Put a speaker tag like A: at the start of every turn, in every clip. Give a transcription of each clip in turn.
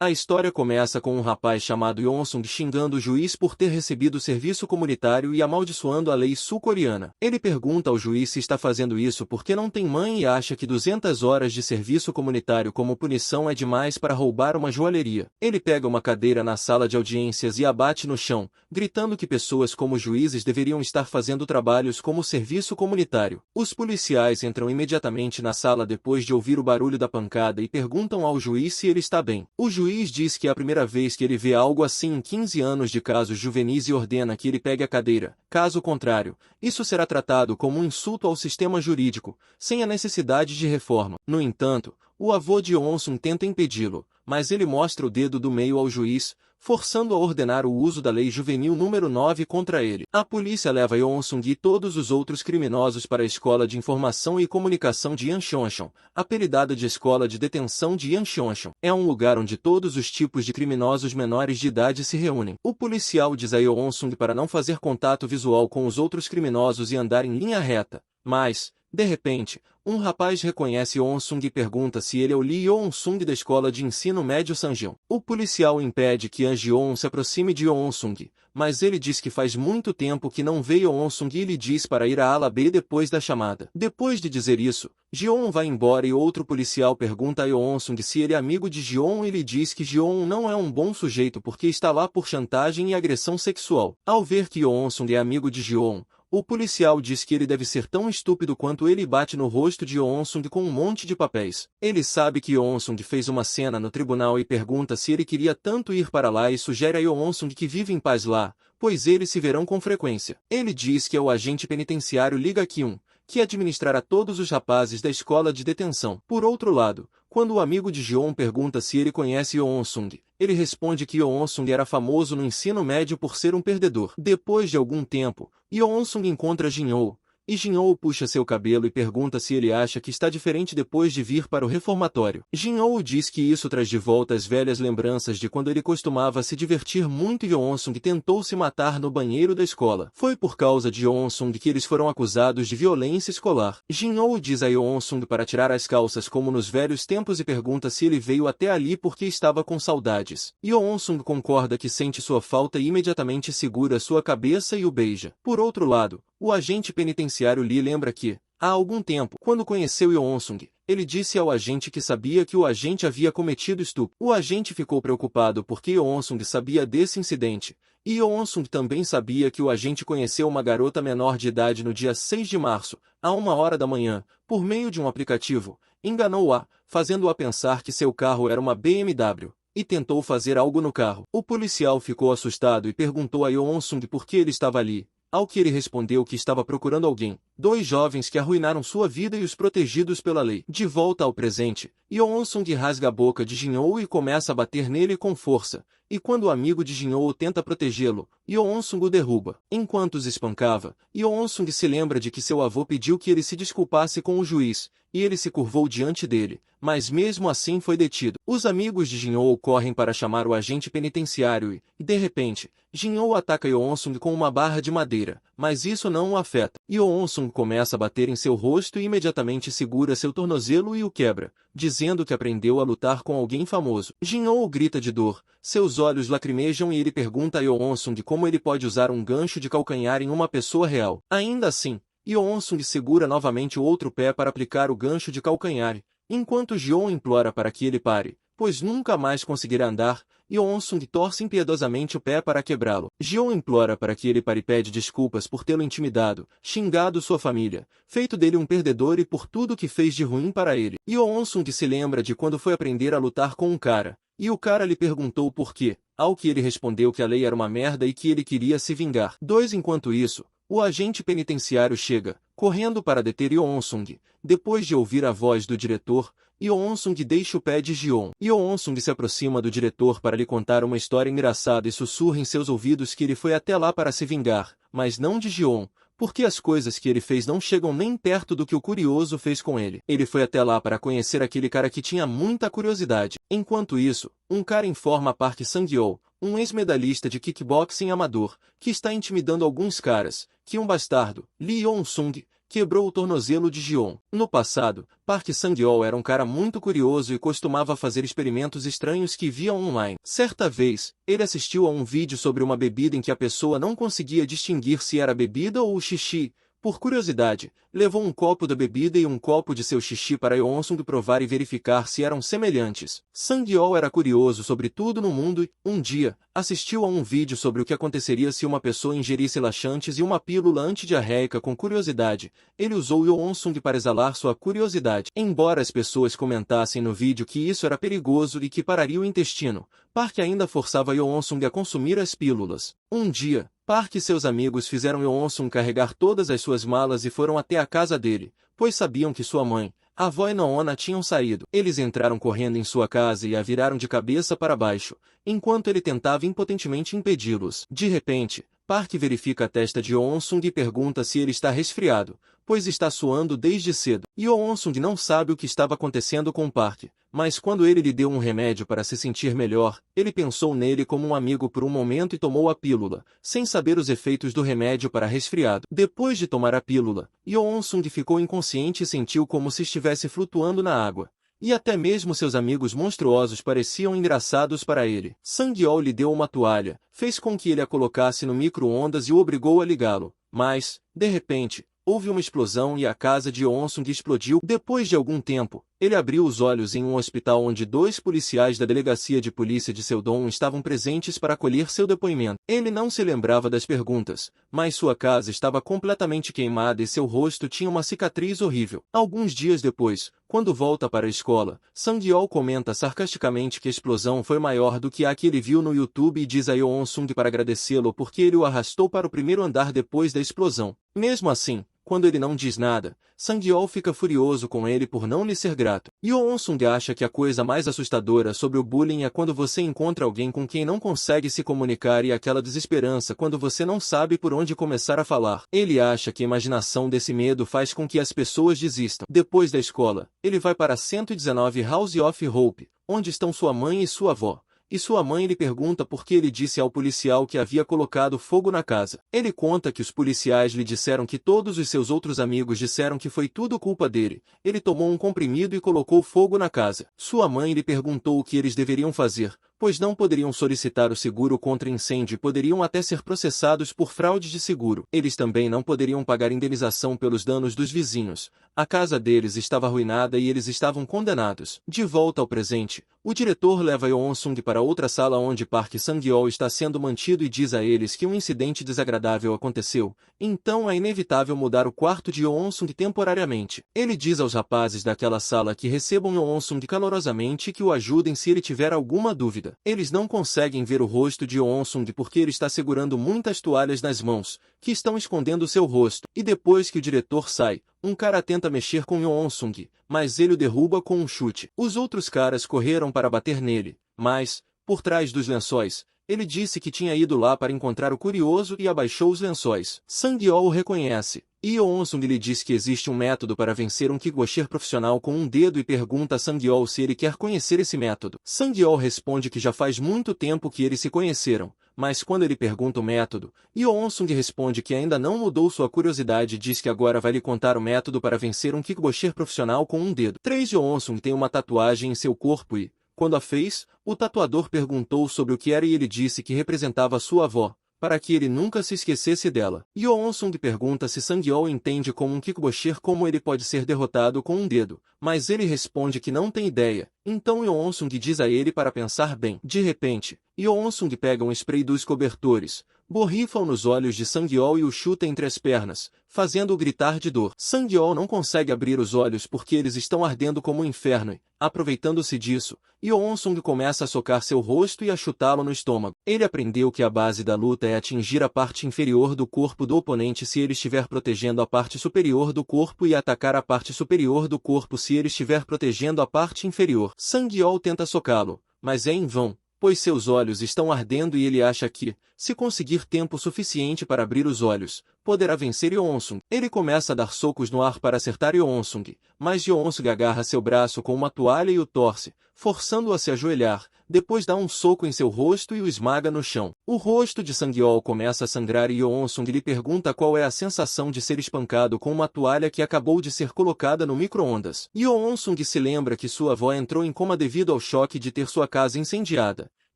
A: A história começa com um rapaz chamado Yeon-sung xingando o juiz por ter recebido serviço comunitário e amaldiçoando a lei sul-coreana. Ele pergunta ao juiz se está fazendo isso porque não tem mãe e acha que 200 horas de serviço comunitário como punição é demais para roubar uma joalheria. Ele pega uma cadeira na sala de audiências e a bate no chão, gritando que pessoas como juízes deveriam estar fazendo trabalhos como serviço comunitário. Os policiais entram imediatamente na sala depois de ouvir o barulho da pancada e perguntam ao juiz se ele está bem. O juiz diz que é a primeira vez que ele vê algo assim em 15 anos de casos juvenis e ordena que ele pegue a cadeira. Caso contrário, isso será tratado como um insulto ao sistema jurídico, sem a necessidade de reforma. No entanto, o avô de Yeon-sung tenta impedi-lo, mas ele mostra o dedo do meio ao juiz, forçando a ordenar o uso da Lei Juvenil número 9 contra ele. A polícia leva Yeon-sung e todos os outros criminosos para a Escola de Informação e Comunicação de Yancheoncheon, apelidada de Escola de Detenção de Yancheoncheon. É um lugar onde todos os tipos de criminosos menores de idade se reúnem. O policial diz a Yeon-sung para não fazer contato visual com os outros criminosos e andar em linha reta, mas, de repente, um rapaz reconhece Yeon-sung e pergunta se ele é o Lee Yeon-sung da escola de ensino médio Sanjeon. O policial impede que An-jeon se aproxime de Yeon-sung, mas ele diz que faz muito tempo que não vê Yeon-sung e lhe diz para ir à ala B depois da chamada. Depois de dizer isso, Jeon vai embora e outro policial pergunta a Yeon-sung se ele é amigo de Jeon e lhe diz que Jeon não é um bom sujeito porque está lá por chantagem e agressão sexual. Ao ver que Yeon-sung é amigo de Jeon, o policial diz que ele deve ser tão estúpido quanto ele e bate no rosto de Yeon-sung com um monte de papéis. Ele sabe que Yeon-sung fez uma cena no tribunal e pergunta se ele queria tanto ir para lá e sugere a Yeon-sung que vive em paz lá, pois eles se verão com frequência. Ele diz que é o agente penitenciário Lee Ga-kyun, que administrará todos os rapazes da escola de detenção. Por outro lado, quando o amigo de Jeon pergunta se ele conhece Yeon-sung, ele responde que Yeon-sung era famoso no ensino médio por ser um perdedor. Depois de algum tempo, Yeon-sung encontra Jin-woo, e Jin-woo puxa seu cabelo e pergunta se ele acha que está diferente depois de vir para o reformatório. Jin-woo diz que isso traz de volta as velhas lembranças de quando ele costumava se divertir muito e Yeon-sung tentou se matar no banheiro da escola. Foi por causa de Yeon-sung que eles foram acusados de violência escolar. Jin-woo diz a Yeon-sung para tirar as calças como nos velhos tempos e pergunta se ele veio até ali porque estava com saudades. Yeon-sung concorda que sente sua falta e imediatamente segura sua cabeça e o beija. Por outro lado, o agente penitenciário Lee lembra que, há algum tempo, quando conheceu Yeon-sung, ele disse ao agente que sabia que o agente havia cometido estupro. O agente ficou preocupado porque Yeon-sung sabia desse incidente, e Yeon-sung também sabia que o agente conheceu uma garota menor de idade no dia 6 de março, à 1 hora da manhã, por meio de um aplicativo, enganou-a, fazendo-a pensar que seu carro era uma BMW, e tentou fazer algo no carro. O policial ficou assustado e perguntou a Yeon-sung por que ele estava ali. Ao que ele respondeu que estava procurando alguém, 2 jovens que arruinaram sua vida e os protegidos pela lei. De volta ao presente, Yeon-sung rasga a boca de Jin-woo e começa a bater nele com força, e quando o amigo de Jin-woo tenta protegê-lo, Yeon-sung o derruba. Enquanto os espancava, Yeon-sung se lembra de que seu avô pediu que ele se desculpasse com o juiz, e ele se curvou diante dele, mas mesmo assim foi detido. Os amigos de Jin-woo correm para chamar o agente penitenciário e, de repente, Jin-woo ataca Yeon-sung com uma barra de madeira, mas isso não o afeta. Yeon-sung começa a bater em seu rosto e imediatamente segura seu tornozelo e o quebra, dizendo que aprendeu a lutar com alguém famoso. Jin-woo grita de dor, seus olhos lacrimejam e ele pergunta a Yeon-sung como ele pode usar um gancho de calcanhar em uma pessoa real. Ainda assim, Yeon-sung segura novamente o outro pé para aplicar o gancho de calcanhar, enquanto Jeon implora para que ele pare, pois nunca mais conseguirá andar. Yeon-sung torce impiedosamente o pé para quebrá-lo. Jeon implora para que ele pare e pede desculpas por tê-lo intimidado, xingado sua família, feito dele um perdedor e por tudo que fez de ruim para ele. Yeon-sung se lembra de quando foi aprender a lutar com um cara, e o cara lhe perguntou por quê, ao que ele respondeu que a lei era uma merda e que ele queria se vingar. Enquanto isso, o agente penitenciário chega, correndo para deter Yeon-sung. Depois de ouvir a voz do diretor, Yeon-sung deixa o pé de Jeon. Yeon-sung se aproxima do diretor para lhe contar uma história engraçada e sussurra em seus ouvidos que ele foi até lá para se vingar, mas não de Jeon, porque as coisas que ele fez não chegam nem perto do que o curioso fez com ele. Ele foi até lá para conhecer aquele cara que tinha muita curiosidade. Enquanto isso, um cara informa a Park Sang-yeol, um ex-medalhista de kickboxing amador, que está intimidando alguns caras, que um bastardo, Lee Yeon-sung, quebrou o tornozelo de Ji-won. No passado, Park Sang-yeol era um cara muito curioso e costumava fazer experimentos estranhos que via online. Certa vez, ele assistiu a um vídeo sobre uma bebida em que a pessoa não conseguia distinguir se era bebida ou xixi. Por curiosidade, levou um copo da bebida e um copo de seu xixi para Yeon-sung provar e verificar se eram semelhantes. Sang-yeol era curioso sobre tudo no mundo e, um dia, assistiu a um vídeo sobre o que aconteceria se uma pessoa ingerisse laxantes e uma pílula antidiarreica com curiosidade. Ele usou Yeon-sung para exalar sua curiosidade. Embora as pessoas comentassem no vídeo que isso era perigoso e que pararia o intestino, Park ainda forçava Yeon-sung a consumir as pílulas. Um dia, Park e seus amigos fizeram Yeon-sung carregar todas as suas malas e foram até a casa dele, pois sabiam que sua mãe, a avó e Naona tinham saído. Eles entraram correndo em sua casa e a viraram de cabeça para baixo, enquanto ele tentava impotentemente impedi-los. De repente, Park verifica a testa de Yeon-sung e pergunta se ele está resfriado, pois está suando desde cedo. Yeon-sung não sabe o que estava acontecendo com Park, mas quando ele lhe deu um remédio para se sentir melhor, ele pensou nele como um amigo por um momento e tomou a pílula, sem saber os efeitos do remédio para resfriado. Depois de tomar a pílula, Yeon-sung ficou inconsciente e sentiu como se estivesse flutuando na água. E até mesmo seus amigos monstruosos pareciam engraçados para ele. Sang-yeol lhe deu uma toalha, fez com que ele a colocasse no micro-ondas e o obrigou a ligá-lo. Mas, de repente, houve uma explosão e a casa de Yeon-sung explodiu. Depois de algum tempo, ele abriu os olhos em um hospital onde 2 policiais da delegacia de polícia de Seudon estavam presentes para acolher seu depoimento. Ele não se lembrava das perguntas, mas sua casa estava completamente queimada e seu rosto tinha uma cicatriz horrível. Alguns dias depois, quando volta para a escola, Sang-yeol comenta sarcasticamente que a explosão foi maior do que a que ele viu no YouTube e diz a Yeon-sung para agradecê-lo porque ele o arrastou para o primeiro andar depois da explosão. Mesmo assim, quando ele não diz nada, Sang-yeol fica furioso com ele por não lhe ser grato. Yeon-sung acha que a coisa mais assustadora sobre o bullying é quando você encontra alguém com quem não consegue se comunicar e aquela desesperança quando você não sabe por onde começar a falar. Ele acha que a imaginação desse medo faz com que as pessoas desistam. Depois da escola, ele vai para 119 House of Hope, onde estão sua mãe e sua avó. E sua mãe lhe pergunta por que ele disse ao policial que havia colocado fogo na casa. Ele conta que os policiais lhe disseram que todos os seus outros amigos disseram que foi tudo culpa dele. Ele tomou um comprimido e colocou fogo na casa. Sua mãe lhe perguntou o que eles deveriam fazer, pois não poderiam solicitar o seguro contra incêndio e poderiam até ser processados por fraude de seguro. Eles também não poderiam pagar indenização pelos danos dos vizinhos. A casa deles estava arruinada e eles estavam condenados. De volta ao presente, o diretor leva Yeon-sung para outra sala onde Park Sang-yeol está sendo mantido e diz a eles que um incidente desagradável aconteceu, então é inevitável mudar o quarto de Yeon-sung temporariamente. Ele diz aos rapazes daquela sala que recebam Yeon-sung calorosamente e que o ajudem se ele tiver alguma dúvida. Eles não conseguem ver o rosto de Yeon-sung porque ele está segurando muitas toalhas nas mãos, que estão escondendo seu rosto. E depois que o diretor sai, um cara tenta mexer com Yeon-sung, mas ele o derruba com um chute. Os outros caras correram para bater nele, mas, por trás dos lençóis, ele disse que tinha ido lá para encontrar o curioso e abaixou os lençóis. Sang-yeol o reconhece, e Yeon-sung lhe diz que existe um método para vencer um kickboxer profissional com um dedo e pergunta a Sang-yeol se ele quer conhecer esse método. Sang-yeol responde que já faz muito tempo que eles se conheceram, mas quando ele pergunta o método, Yeon-sung responde que ainda não mudou sua curiosidade e diz que agora vai lhe contar o método para vencer um kickboxer profissional com um dedo. 3 Yeon-sung tem uma tatuagem em seu corpo e, quando a fez, o tatuador perguntou sobre o que era e ele disse que representava sua avó, para que ele nunca se esquecesse dela. Yeon-sung pergunta se Sang-yeol entende como um kickboxer como ele pode ser derrotado com um dedo, mas ele responde que não tem ideia. Então Yeon-sung diz a ele para pensar bem. De repente, Yeon-sung pega um spray dos cobertores, borrifa-o nos olhos de Sang-yeol e o chuta entre as pernas, fazendo-o gritar de dor. Sang-yeol não consegue abrir os olhos porque eles estão ardendo como um inferno e, aproveitando-se disso, Yeon-sung começa a socar seu rosto e a chutá-lo no estômago. Ele aprendeu que a base da luta é atingir a parte inferior do corpo do oponente se ele estiver protegendo a parte superior do corpo e atacar a parte superior do corpo se ele estiver protegendo a parte inferior. Sang-yeol tenta socá-lo, mas é em vão, pois seus olhos estão ardendo e ele acha que, se conseguir tempo suficiente para abrir os olhos, poderá vencer Yeonsung. Ele começa a dar socos no ar para acertar Yeonsung, mas Yeonsung agarra seu braço com uma toalha e o torce, forçando-o a se ajoelhar. Depois dá um soco em seu rosto e o esmaga no chão. O rosto de Sang-yeol começa a sangrar e Yeonsung lhe pergunta qual é a sensação de ser espancado com uma toalha que acabou de ser colocada no micro-ondas. Yeonsung se lembra que sua avó entrou em coma devido ao choque de ter sua casa incendiada.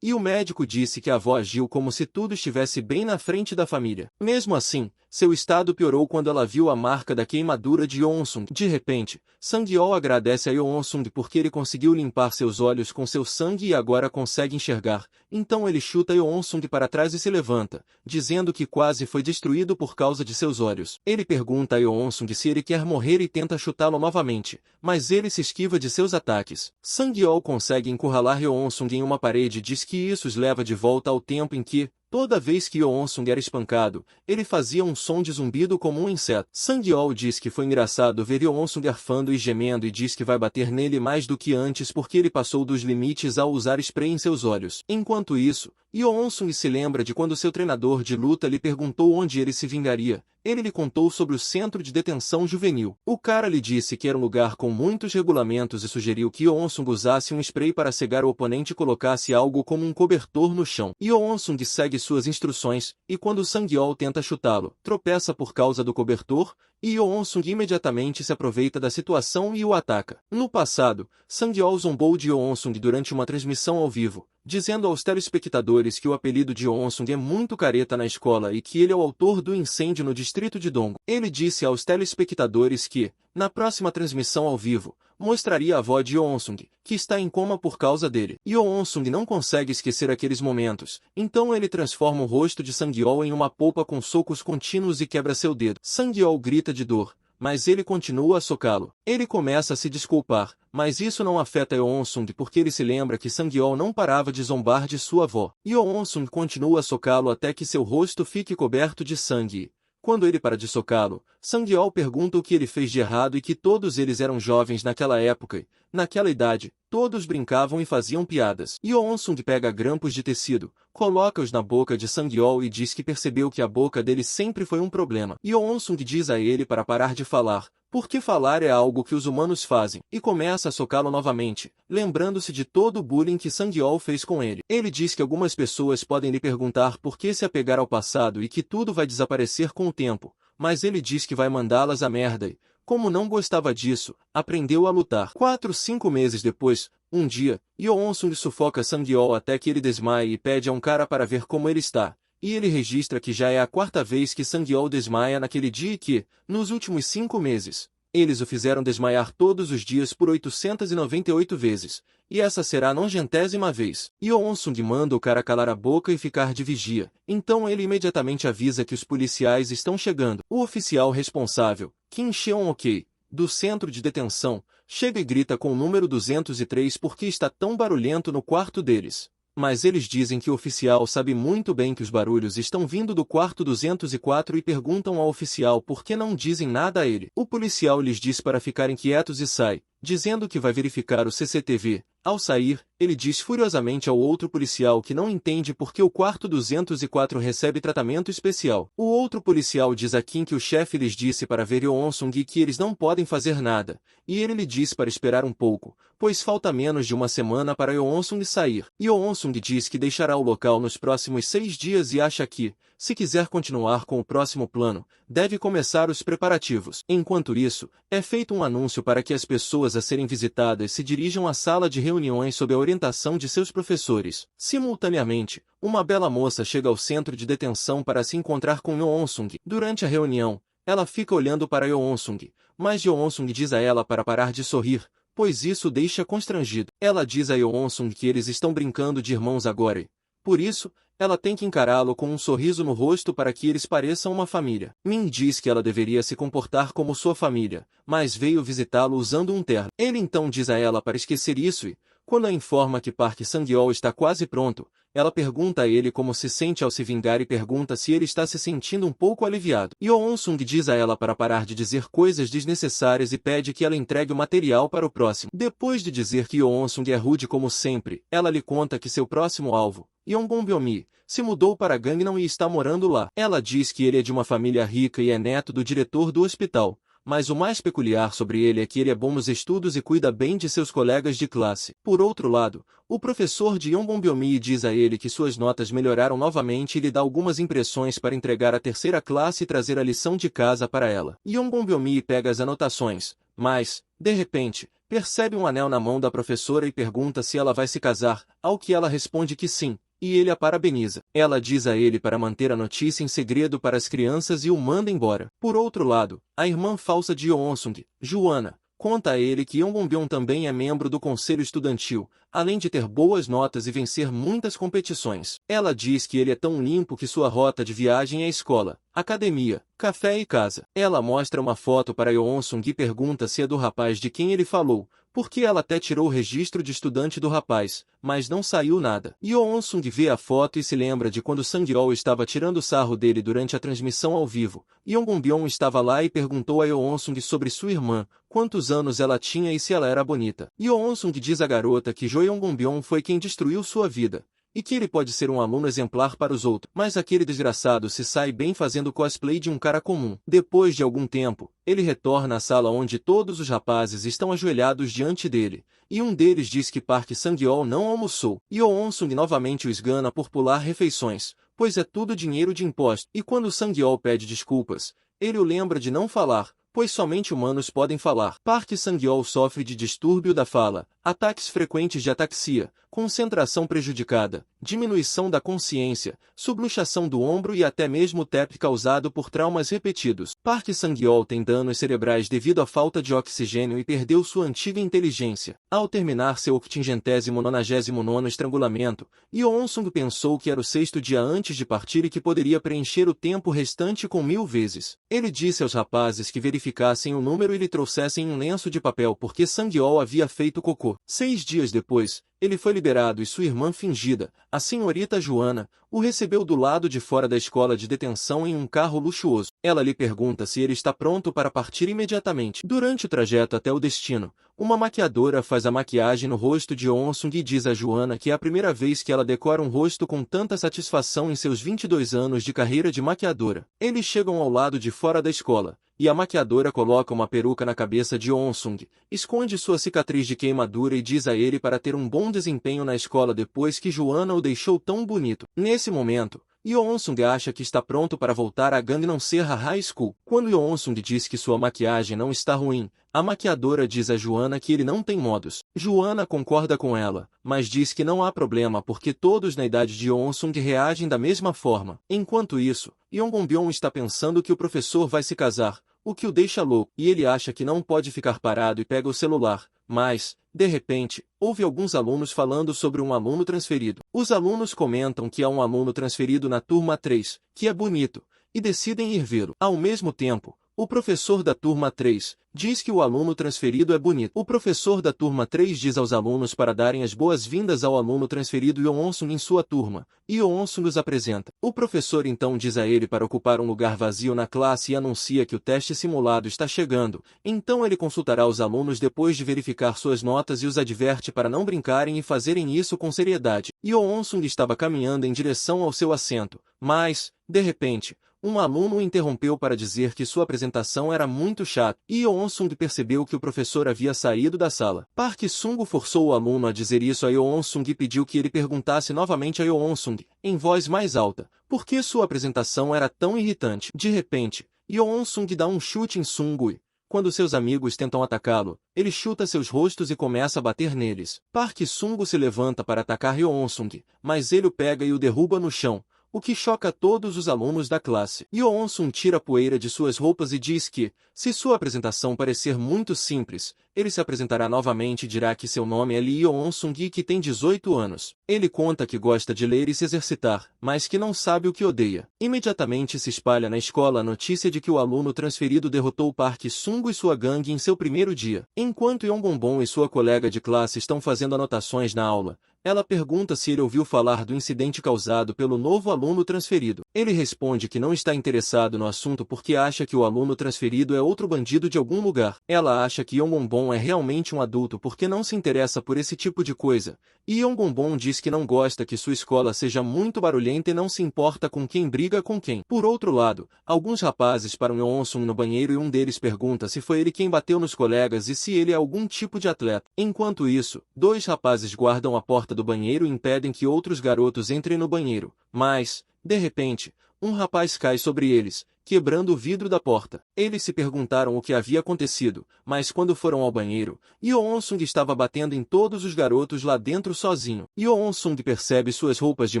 A: E o médico disse que a avó agiu como se tudo estivesse bem na frente da família. Mesmo assim, seu estado piorou quando ela viu a marca da queimadura de Yeonsung. De repente, Sang-yeol agradece a Yeonsung porque ele conseguiu limpar seus olhos com seu sangue e agora consegue enxergar. Então ele chuta Yeonsung para trás e se levanta, dizendo que quase foi destruído por causa de seus olhos. Ele pergunta a Yeonsung se ele quer morrer e tenta chutá-lo novamente, mas ele se esquiva de seus ataques. Sang-yeol consegue encurralar Yeonsung em uma parede e diz que isso os leva de volta ao tempo em que, toda vez que Yeonsung era espancado, ele fazia um som de zumbido como um inseto. Sang-yeol diz que foi engraçado ver Yeonsung arfando e gemendo e diz que vai bater nele mais do que antes porque ele passou dos limites ao usar spray em seus olhos. Enquanto isso, Yeonsung se lembra de quando seu treinador de luta lhe perguntou onde ele se vingaria. Ele lhe contou sobre o centro de detenção juvenil. O cara lhe disse que era um lugar com muitos regulamentos e sugeriu que Yeonsung usasse um spray para cegar o oponente e colocasse algo como um cobertor no chão. Yeonsung segue suas instruções, e quando Sang-yeol tenta chutá-lo, tropeça por causa do cobertor, e Yeonsung imediatamente se aproveita da situação e o ataca. No passado, Sang-yeol zombou de Yeonsung durante uma transmissão ao vivo, dizendo aos telespectadores que o apelido de Yeonsung é muito careta na escola e que ele é o autor do incêndio no distrito de Donggo. Ele disse aos telespectadores que, na próxima transmissão ao vivo, mostraria a avó de Yeonsung, que está em coma por causa dele. Yeonsung não consegue esquecer aqueles momentos, então ele transforma o rosto de Sang-yeol em uma polpa com socos contínuos e quebra seu dedo. Sang-yeol grita de dor, mas ele continua a socá-lo. Ele começa a se desculpar, mas isso não afeta Yeonsung porque ele se lembra que Sang-yeol não parava de zombar de sua avó. Yeonsung continua a socá-lo até que seu rosto fique coberto de sangue. Quando ele para de socá-lo, Sang-yeol pergunta o que ele fez de errado e que todos eles eram jovens naquela época e, naquela idade, todos brincavam e faziam piadas. Yeonsung pega grampos de tecido, coloca-os na boca de Sang-yeol e diz que percebeu que a boca dele sempre foi um problema. Yeonsung diz a ele para parar de falar, porque falar é algo que os humanos fazem, e começa a socá-lo novamente, lembrando-se de todo o bullying que Sang-yeol fez com ele. Ele diz que algumas pessoas podem lhe perguntar por que se apegar ao passado e que tudo vai desaparecer com o tempo, mas ele diz que vai mandá-las a merda e, como não gostava disso, aprendeu a lutar. 4-5 meses depois, um dia, Yeonsung sufoca Sang-yeol até que ele desmaia e pede a um cara para ver como ele está. E ele registra que já é a 4ª vez que Sang-yeol desmaia naquele dia e que, nos últimos 5 meses, eles o fizeram desmaiar todos os dias por 898 vezes, e essa será a 90ª vez. Yeonsung manda o cara calar a boca e ficar de vigia, então ele imediatamente avisa que os policiais estão chegando. O oficial responsável, Kim Cheon-ok, do centro de detenção, chega e grita com o número 203 porque está tão barulhento no quarto deles. Mas eles dizem que o oficial sabe muito bem que os barulhos estão vindo do quarto 204 e perguntam ao oficial por que não dizem nada a ele. O policial lhes diz para ficarem quietos e sai, dizendo que vai verificar o CCTV. Ao sair, ele diz furiosamente ao outro policial que não entende por que o quarto 204 recebe tratamento especial. O outro policial diz a Kim que o chefe lhes disse para ver Yeonsung e que eles não podem fazer nada, e ele lhe diz para esperar um pouco, pois falta menos de uma semana para Yeonsung sair. Yeonsung diz que deixará o local nos próximos 6 dias e acha que, se quiser continuar com o próximo plano, deve começar os preparativos. Enquanto isso, é feito um anúncio para que as pessoas a serem visitadas se dirijam à sala de reuniões sob a orientação de seus professores. Simultaneamente, uma bela moça chega ao centro de detenção para se encontrar com Yeonsung. Durante a reunião, ela fica olhando para Yeonsung, mas Yeonsung diz a ela para parar de sorrir, pois isso o deixa constrangido. Ela diz a Yeonsung que eles estão brincando de irmãos agora e, por isso, ela tem que encará-lo com um sorriso no rosto para que eles pareçam uma família. Min diz que ela deveria se comportar como sua família, mas veio visitá-lo usando um terno. Ele então diz a ela para esquecer isso e, Quando a informa que Park Sang-yeol está quase pronto, ela pergunta a ele como se sente ao se vingar e pergunta se ele está se sentindo um pouco aliviado. Yeon-sung diz a ela para parar de dizer coisas desnecessárias e pede que ela entregue o material para o próximo. Depois de dizer que Yeon-sung é rude como sempre, ela lhe conta que seu próximo alvo, Yongbyon-mi, se mudou para Gangnam e está morando lá. Ela diz que ele é de uma família rica e é neto do diretor do hospital. Mas o mais peculiar sobre ele é que ele é bom nos estudos e cuida bem de seus colegas de classe. Por outro lado, o professor de Yongbyon-mi diz a ele que suas notas melhoraram novamente e lhe dá algumas impressões para entregar a terceira classe e trazer a lição de casa para ela. Yongbyon-mi pega as anotações, mas, de repente, percebe um anel na mão da professora e pergunta se ela vai se casar, ao que ela responde que sim. E ele a parabeniza. Ela diz a ele para manter a notícia em segredo para as crianças e o manda embora. Por outro lado, a irmã falsa de Yeon-sung, Joana, conta a ele que Yongbyon também é membro do conselho estudantil, além de ter boas notas e vencer muitas competições. Ela diz que ele é tão limpo que sua rota de viagem é escola, academia, café e casa. Ela mostra uma foto para Yeon-sung e pergunta se é do rapaz de quem ele falou, porque ela até tirou o registro de estudante do rapaz, mas não saiu nada. Yeon-sung vê a foto e se lembra de quando Sang-yeol estava tirando sarro dele durante a transmissão ao vivo. Yongbyon estava lá e perguntou a Yeon-sung sobre sua irmã, quantos anos ela tinha e se ela era bonita. Yeon-sung diz à garota que Jo Yongbyon foi quem destruiu sua vida, e que ele pode ser um aluno exemplar para os outros. Mas aquele desgraçado se sai bem fazendo cosplay de um cara comum. Depois de algum tempo, ele retorna à sala onde todos os rapazes estão ajoelhados diante dele, e um deles diz que Park Sang-yeol não almoçou. Yeon-sung novamente o esgana por pular refeições, pois é tudo dinheiro de imposto. E quando Sang-yeol pede desculpas, ele o lembra de não falar, pois somente humanos podem falar. Park Sang-yeol sofre de distúrbio da fala, ataques frequentes de ataxia, concentração prejudicada, diminuição da consciência, subluxação do ombro e até mesmo TEP causado por traumas repetidos. Park Sang-yeol tem danos cerebrais devido à falta de oxigênio e perdeu sua antiga inteligência. Ao terminar seu 899º estrangulamento, Yeon-sung pensou que era o 6º dia antes de partir e que poderia preencher o tempo restante com 1000 vezes. Ele disse aos rapazes que verificassem o número e lhe trouxessem um lenço de papel porque Sang-yeol havia feito cocô. 6 dias depois, ele foi liberado e sua irmã fingida, a senhorita Joana, o recebeu do lado de fora da escola de detenção em um carro luxuoso. Ela lhe pergunta se ele está pronto para partir imediatamente. Durante o trajeto até o destino, uma maquiadora faz a maquiagem no rosto de Yeon-sung e diz a Joana que é a primeira vez que ela decora um rosto com tanta satisfação em seus 22 anos de carreira de maquiadora. Eles chegam ao lado de fora da escola, e a maquiadora coloca uma peruca na cabeça de Yeon-sung, esconde sua cicatriz de queimadura e diz a ele para ter um bom desempenho na escola depois que Joana o deixou tão bonito. Nesse momento, Yeon-sung acha que está pronto para voltar a Gangnam Serra High School. Quando Yeon-sung diz que sua maquiagem não está ruim, a maquiadora diz a Joana que ele não tem modos. Joana concorda com ela, mas diz que não há problema porque todos na idade de Yeon-sung reagem da mesma forma. Enquanto isso, Yongbyon está pensando que o professor vai se casar, o que o deixa louco, e ele acha que não pode ficar parado e pega o celular. Mas, de repente, houve alguns alunos falando sobre um aluno transferido. Os alunos comentam que há um aluno transferido na turma 3, que é bonito, e decidem ir vê-lo. Ao mesmo tempo, o professor da turma 3 diz que o aluno transferido é bonito. O professor da turma 3 diz aos alunos para darem as boas-vindas ao aluno transferido Yeon-sung em sua turma, e Yeon-sung os apresenta. O professor então diz a ele para ocupar um lugar vazio na classe e anuncia que o teste simulado está chegando, então ele consultará os alunos depois de verificar suas notas e os adverte para não brincarem e fazerem isso com seriedade. Yeon-sung estava caminhando em direção ao seu assento, mas, de repente, um aluno o interrompeu para dizer que sua apresentação era muito chata, e Yeon-sung percebeu que o professor havia saído da sala. Park Sung forçou o aluno a dizer isso a Yeon-sung e pediu que ele perguntasse novamente a Yeon-sung, em voz mais alta, por que sua apresentação era tão irritante. De repente, Yeon-sung dá um chute em Sung-ui. Quando seus amigos tentam atacá-lo, ele chuta seus rostos e começa a bater neles. Park Sung se levanta para atacar Yeon-sung, mas ele o pega e o derruba no chão, o que choca todos os alunos da classe. Yeon-sung tira a poeira de suas roupas e diz que, se sua apresentação parecer muito simples, ele se apresentará novamente e dirá que seu nome é Lee Yeon-sung e que tem 18 anos. Ele conta que gosta de ler e se exercitar, mas que não sabe o que odeia. Imediatamente se espalha na escola a notícia de que o aluno transferido derrotou Park Sung e sua gangue em seu primeiro dia. Enquanto Yeon-bonbon e sua colega de classe estão fazendo anotações na aula, ela pergunta se ele ouviu falar do incidente causado pelo novo aluno transferido. Ele responde que não está interessado no assunto porque acha que o aluno transferido é outro bandido de algum lugar. Ela acha que Yeon-bonbon é realmente um adulto porque não se interessa por esse tipo de coisa. E Yeon-bonbon diz que não gosta que sua escola seja muito barulhenta e não se importa com quem briga com quem. Por outro lado, alguns rapazes param Yeon-sung no banheiro e um deles pergunta se foi ele quem bateu nos colegas e se ele é algum tipo de atleta. Enquanto isso, dois rapazes guardam a porta do banheiro e impedem que outros garotos entrem no banheiro, mas, de repente, um rapaz cai sobre eles, quebrando o vidro da porta. Eles se perguntaram o que havia acontecido, mas quando foram ao banheiro, Yeon-sung estava batendo em todos os garotos lá dentro sozinho. Yeon-sung percebe suas roupas de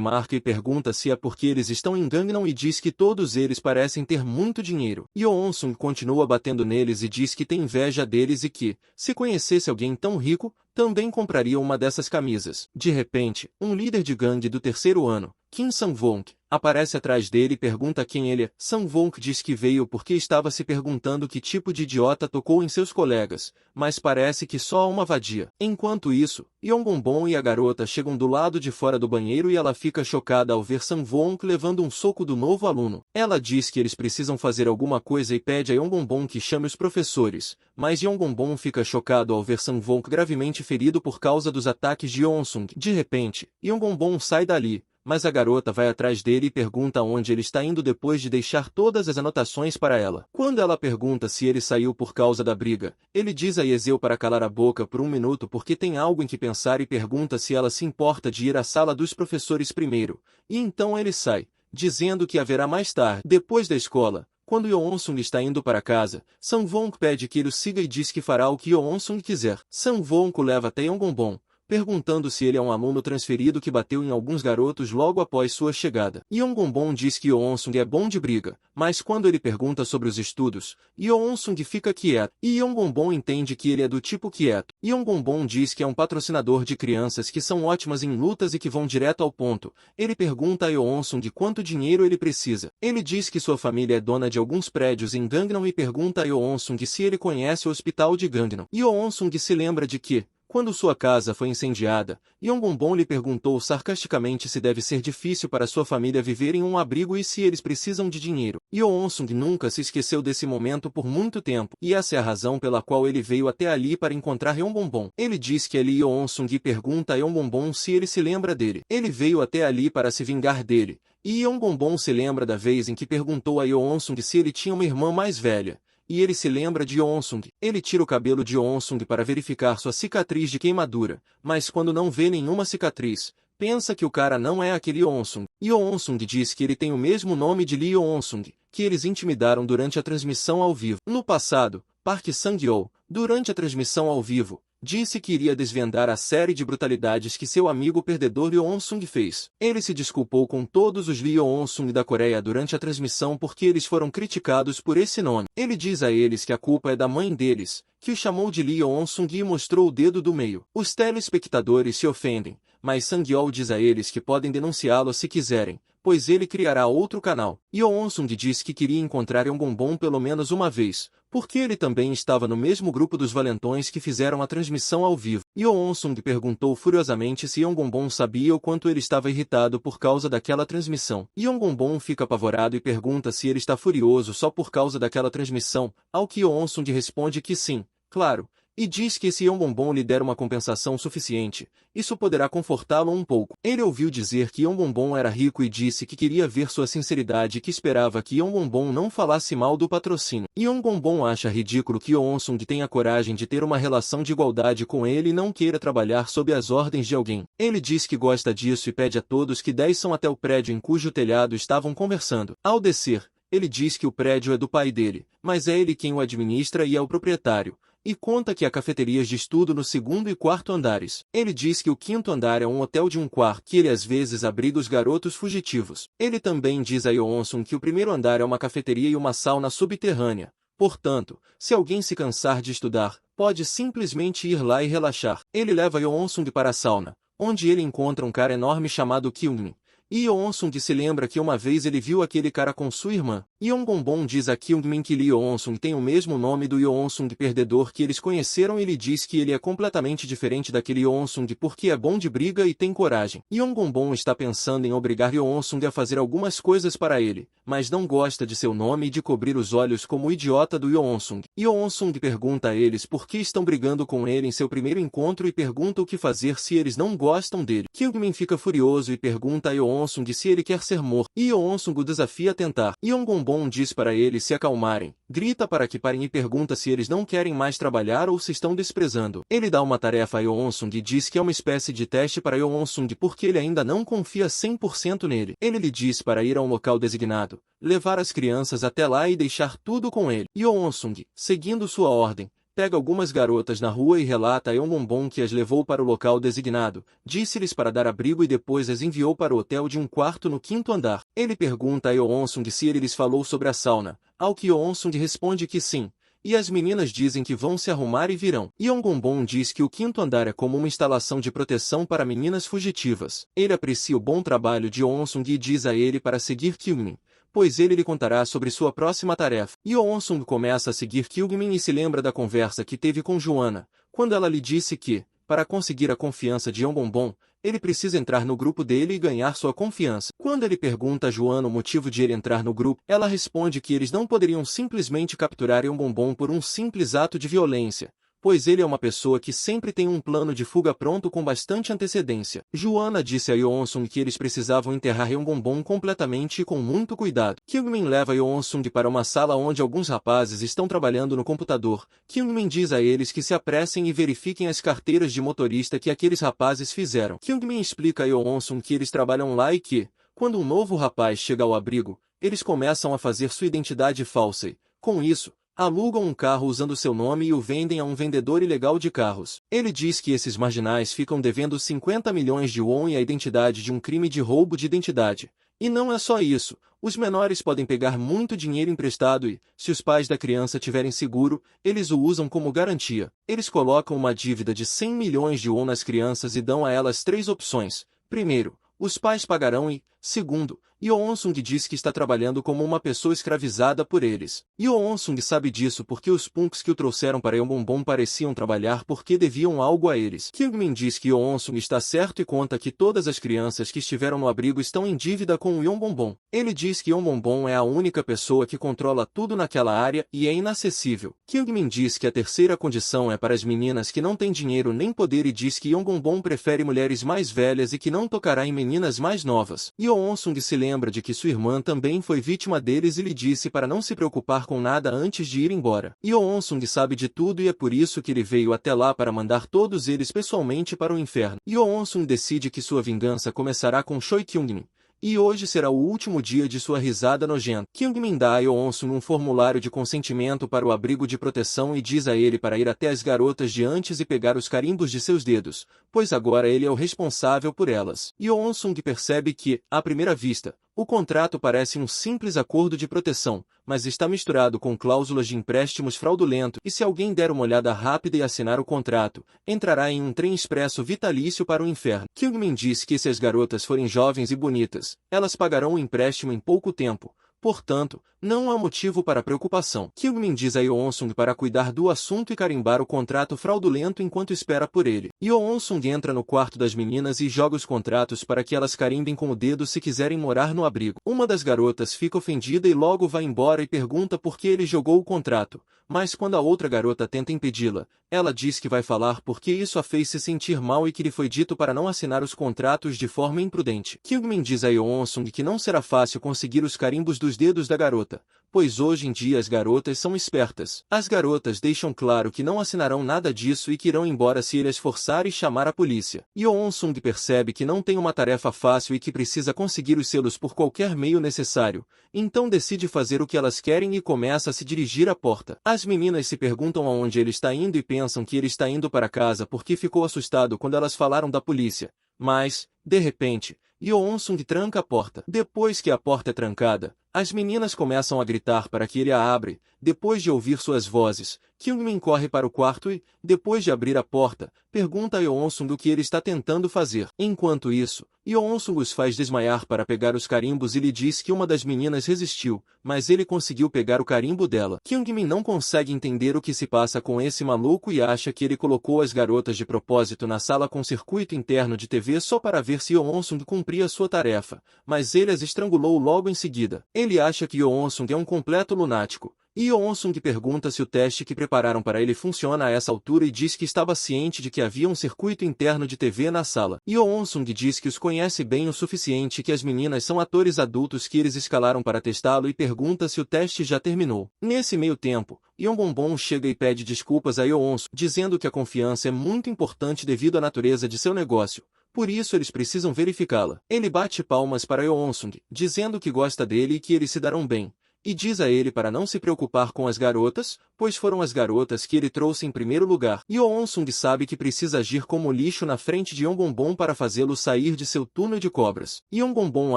A: marca e pergunta se é porque eles estão em Gangnam e diz que todos eles parecem ter muito dinheiro. Yeon-sung continua batendo neles e diz que tem inveja deles e que, se conhecesse alguém tão rico, também compraria uma dessas camisas. De repente, um líder de gangue do terceiro ano, Kim Sang-wonk, aparece atrás dele e pergunta quem ele é. Sang-wonk diz que veio porque estava se perguntando que tipo de idiota tocou em seus colegas, mas parece que só uma vadia. Enquanto isso, Yeon-bonbon e a garota chegam do lado de fora do banheiro e ela fica chocada ao ver Sang-wonk levando um soco do novo aluno. Ela diz que eles precisam fazer alguma coisa e pede a Yeon-bonbon que chame os professores, mas Yeon-bonbon fica chocado ao ver Sang-wonk gravemente ferido por causa dos ataques de Yeon-sung. De repente, Yeon-bonbon sai dali, mas a garota vai atrás dele e pergunta onde ele está indo depois de deixar todas as anotações para ela. Quando ela pergunta se ele saiu por causa da briga, ele diz a Yeseo para calar a boca por um minuto porque tem algo em que pensar e pergunta se ela se importa de ir à sala dos professores primeiro, e então ele sai, dizendo que haverá mais tarde. Depois da escola, quando Yeon-sung está indo para casa, Sang-wonk pede que ele o siga e diz que fará o que Yeon-sung quiser. Sang-wonk o leva até Yeon-bonbon, perguntando se ele é um aluno transferido que bateu em alguns garotos logo após sua chegada. Yeon-bonbon diz que Yeon-sung é bom de briga, mas quando ele pergunta sobre os estudos, Yeon-sung fica quieto, e Yeon-bonbon entende que ele é do tipo quieto. Yeon-bonbon diz que é um patrocinador de crianças que são ótimas em lutas e que vão direto ao ponto. Ele pergunta a Yeon-sung de quanto dinheiro ele precisa. Ele diz que sua família é dona de alguns prédios em Gangnam e pergunta a Yeon-sung se ele conhece o hospital de Gangnam. Yeon-sung se lembra de que, quando sua casa foi incendiada, Yeon-bonbon lhe perguntou sarcasticamente se deve ser difícil para sua família viver em um abrigo e se eles precisam de dinheiro. Yeon-sung nunca se esqueceu desse momento por muito tempo, e essa é a razão pela qual ele veio até ali para encontrar Yeon-bonbon. Ele diz que é Lee Yeon-sung e pergunta a Yeon-bonbon se ele se lembra dele. Ele veio até ali para se vingar dele, e Yeon-bonbon se lembra da vez em que perguntou a Yeon-sung se ele tinha uma irmã mais velha. E ele se lembra de Yeon-sung. Ele tira o cabelo de Yeon-sung para verificar sua cicatriz de queimadura, mas quando não vê nenhuma cicatriz, pensa que o cara não é aquele Yeon-sung. Yeon-sung diz que ele tem o mesmo nome de Lee Yeon-sung, que eles intimidaram durante a transmissão ao vivo. No passado, Park Sang-yeol, durante a transmissão ao vivo, disse que iria desvendar a série de brutalidades que seu amigo perdedor Yeon-sung fez. Ele se desculpou com todos os Lee Yeon-sung da Coreia durante a transmissão porque eles foram criticados por esse nome. Ele diz a eles que a culpa é da mãe deles, que o chamou de Lee Yeon-sung e mostrou o dedo do meio. Os telespectadores se ofendem, mas Sang-yeol diz a eles que podem denunciá-lo se quiserem, pois ele criará outro canal. Yeon-sung diz que queria encontrar Yeon-bonbon pelo menos uma vez, porque ele também estava no mesmo grupo dos valentões que fizeram a transmissão ao vivo. Yeon-sung perguntou furiosamente se Yeon-bonbon sabia o quanto ele estava irritado por causa daquela transmissão. Yeon-bonbon fica apavorado e pergunta se ele está furioso só por causa daquela transmissão, ao que Yeon-sung responde que sim, claro, e diz que se Yeon-bonbon lhe der uma compensação suficiente, isso poderá confortá-lo um pouco. Ele ouviu dizer que Yeon-bonbon era rico e disse que queria ver sua sinceridade e que esperava que Yeon-bonbon não falasse mal do patrocínio. Yeon-bonbon acha ridículo que Yeon-sung tenha coragem de ter uma relação de igualdade com ele e não queira trabalhar sob as ordens de alguém. Ele diz que gosta disso e pede a todos que desçam até o prédio em cujo telhado estavam conversando. Ao descer, ele diz que o prédio é do pai dele, mas é ele quem o administra e é o proprietário. e conta que há cafeterias de estudo no segundo e quarto andares. Ele diz que o quinto andar é um hotel de um quarto que ele às vezes abriga os garotos fugitivos. Ele também diz a Yeon-sung que o primeiro andar é uma cafeteria e uma sauna subterrânea. Portanto, se alguém se cansar de estudar, pode simplesmente ir lá e relaxar. Ele leva Yeon-sung para a sauna, onde ele encontra um cara enorme chamado Kyungmin. E Yeon-sung se lembra que uma vez ele viu aquele cara com sua irmã. Yeon-gongbon diz a Kyungmin que Lee Yeon-sung tem o mesmo nome do Yeon-sung perdedor que eles conheceram e lhe diz que ele é completamente diferente daquele Yeon-sung porque é bom de briga e tem coragem. Yeon-gongbon está pensando em obrigar Yeon-sung a fazer algumas coisas para ele, mas não gosta de seu nome e de cobrir os olhos como o idiota do Yeon-sung. Yeon-sung pergunta a eles por que estão brigando com ele em seu primeiro encontro e pergunta o que fazer se eles não gostam dele. Kyungmin fica furioso e pergunta a Yeon-sung se ele quer ser morto, e Yeon-sung o desafia a tentar. Yeon-gongbon diz para eles se acalmarem, grita para que parem e pergunta se eles não querem mais trabalhar ou se estão desprezando. Ele dá uma tarefa a Yeon-sung e diz que é uma espécie de teste para Yeon-sung porque ele ainda não confia 100% nele. Ele lhe diz para ir a um local designado, levar as crianças até lá e deixar tudo com ele. Yeon-sung, seguindo sua ordem, pega algumas garotas na rua e relata a Yeon-gongbon que as levou para o local designado, disse-lhes para dar abrigo e depois as enviou para o hotel de um quarto no quinto andar. Ele pergunta a Yeon-sung se ele lhes falou sobre a sauna, ao que Yeon-sung responde que sim, e as meninas dizem que vão se arrumar e virão. Yeon-gongbon diz que o quinto andar é como uma instalação de proteção para meninas fugitivas. Ele aprecia o bom trabalho de Yeon-sung e diz a ele para seguir Kyungmin, pois ele lhe contará sobre sua próxima tarefa. Yeon-sung começa a seguir Kyungmin e se lembra da conversa que teve com Joanna, quando ela lhe disse que, para conseguir a confiança de Yeon-gongbon, ele precisa entrar no grupo dele e ganhar sua confiança. Quando ele pergunta a Joanna o motivo de ele entrar no grupo, ela responde que eles não poderiam simplesmente capturar Yeon-gongbon por um simples ato de violência, pois ele é uma pessoa que sempre tem um plano de fuga pronto com bastante antecedência. Joanna disse a Yeon-sung que eles precisavam enterrar Yeon-gongbon completamente e com muito cuidado. Kyungmin leva Yeon-sung para uma sala onde alguns rapazes estão trabalhando no computador. Kyungmin diz a eles que se apressem e verifiquem as carteiras de motorista que aqueles rapazes fizeram. Kyungmin explica a Yeon-sung que eles trabalham lá e que, quando um novo rapaz chega ao abrigo, eles começam a fazer sua identidade falsa e, com isso, alugam um carro usando seu nome e o vendem a um vendedor ilegal de carros. Ele diz que esses marginais ficam devendo 50 milhões de won e a identidade de um crime de roubo de identidade. E não é só isso, os menores podem pegar muito dinheiro emprestado e, se os pais da criança tiverem seguro, eles o usam como garantia. Eles colocam uma dívida de 100 milhões de won nas crianças e dão a elas 3 opções. Primeiro, os pais pagarão e, segundo, Yeon-sung diz que está trabalhando como uma pessoa escravizada por eles. Yeon-sung sabe disso porque os punks que o trouxeram para Yeon-gongbon pareciam trabalhar porque deviam algo a eles. Kyungmin diz que Yeon-sung está certo e conta que todas as crianças que estiveram no abrigo estão em dívida com o Yeon-gongbon. Ele diz que Yeon-gongbon é a única pessoa que controla tudo naquela área e é inacessível. Kyungmin diz que a terceira condição é para as meninas que não têm dinheiro nem poder e diz que Yeon-gongbon prefere mulheres mais velhas e que não tocará em meninas mais novas. Yeon-sung se lembra de que sua irmã também foi vítima deles e lhe disse para não se preocupar com nada antes de ir embora. Yeon-sung sabe de tudo e é por isso que ele veio até lá para mandar todos eles pessoalmente para o inferno. Yeon-sung decide que sua vingança começará com Choi Kyungmin. E hoje será o último dia de sua risada nojenta. Kyungmin dá a Yeon-sung um formulário de consentimento para o abrigo de proteção e diz a ele para ir até as garotas de antes e pegar os carimbos de seus dedos, pois agora ele é o responsável por elas. Yeon-sung percebe que, à primeira vista, o contrato parece um simples acordo de proteção, mas está misturado com cláusulas de empréstimos fraudulento e se alguém der uma olhada rápida e assinar o contrato, entrará em um trem expresso vitalício para o inferno. Kyungmin diz que se as garotas forem jovens e bonitas, elas pagarão o empréstimo em pouco tempo. Portanto, não há motivo para preocupação. Kyungmin diz a Yeon-sung para cuidar do assunto e carimbar o contrato fraudulento enquanto espera por ele. Yeon-sung entra no quarto das meninas e joga os contratos para que elas carimbem com o dedo se quiserem morar no abrigo. Uma das garotas fica ofendida e logo vai embora e pergunta por que ele jogou o contrato, mas quando a outra garota tenta impedi-la, ela diz que vai falar porque isso a fez se sentir mal e que lhe foi dito para não assinar os contratos de forma imprudente. Kyungmin diz a Yeon-sung que não será fácil conseguir os carimbos do dos dedos da garota, pois hoje em dia as garotas são espertas. As garotas deixam claro que não assinarão nada disso e que irão embora se ele as forçar e chamar a polícia. Yeon-sung percebe que não tem uma tarefa fácil e que precisa conseguir os selos por qualquer meio necessário, então decide fazer o que elas querem e começa a se dirigir à porta. As meninas se perguntam aonde ele está indo e pensam que ele está indo para casa porque ficou assustado quando elas falaram da polícia. Mas, de repente, Yeon-sung tranca a porta. Depois que a porta é trancada, as meninas começam a gritar para que ele a abra. Depois de ouvir suas vozes, Kyungmin corre para o quarto e, depois de abrir a porta, pergunta a Yeon-sung o que ele está tentando fazer. Enquanto isso, Yeon-sung os faz desmaiar para pegar os carimbos e lhe diz que uma das meninas resistiu, mas ele conseguiu pegar o carimbo dela. Kyungmin não consegue entender o que se passa com esse maluco e acha que ele colocou as garotas de propósito na sala com circuito interno de TV só para ver se Yeon-sung cumpria sua tarefa, mas ele as estrangulou logo em seguida. Ele acha que Yeon-sung é um completo lunático. Yeon-sung pergunta se o teste que prepararam para ele funciona a essa altura e diz que estava ciente de que havia um circuito interno de TV na sala. Yeon-sung diz que os conhece bem o suficiente e que as meninas são atores adultos que eles escalaram para testá-lo e pergunta se o teste já terminou. Nesse meio tempo, Yongbon chega e pede desculpas a Yeon-sung, dizendo que a confiança é muito importante devido à natureza de seu negócio. Por isso eles precisam verificá-la. Ele bate palmas para Yeon-sung, dizendo que gosta dele e que eles se darão bem. E diz a ele para não se preocupar com as garotas, pois foram as garotas que ele trouxe em primeiro lugar. Yeon-sung sabe que precisa agir como lixo na frente de Yongbon para fazê-lo sair de seu túnel de cobras. Yongbon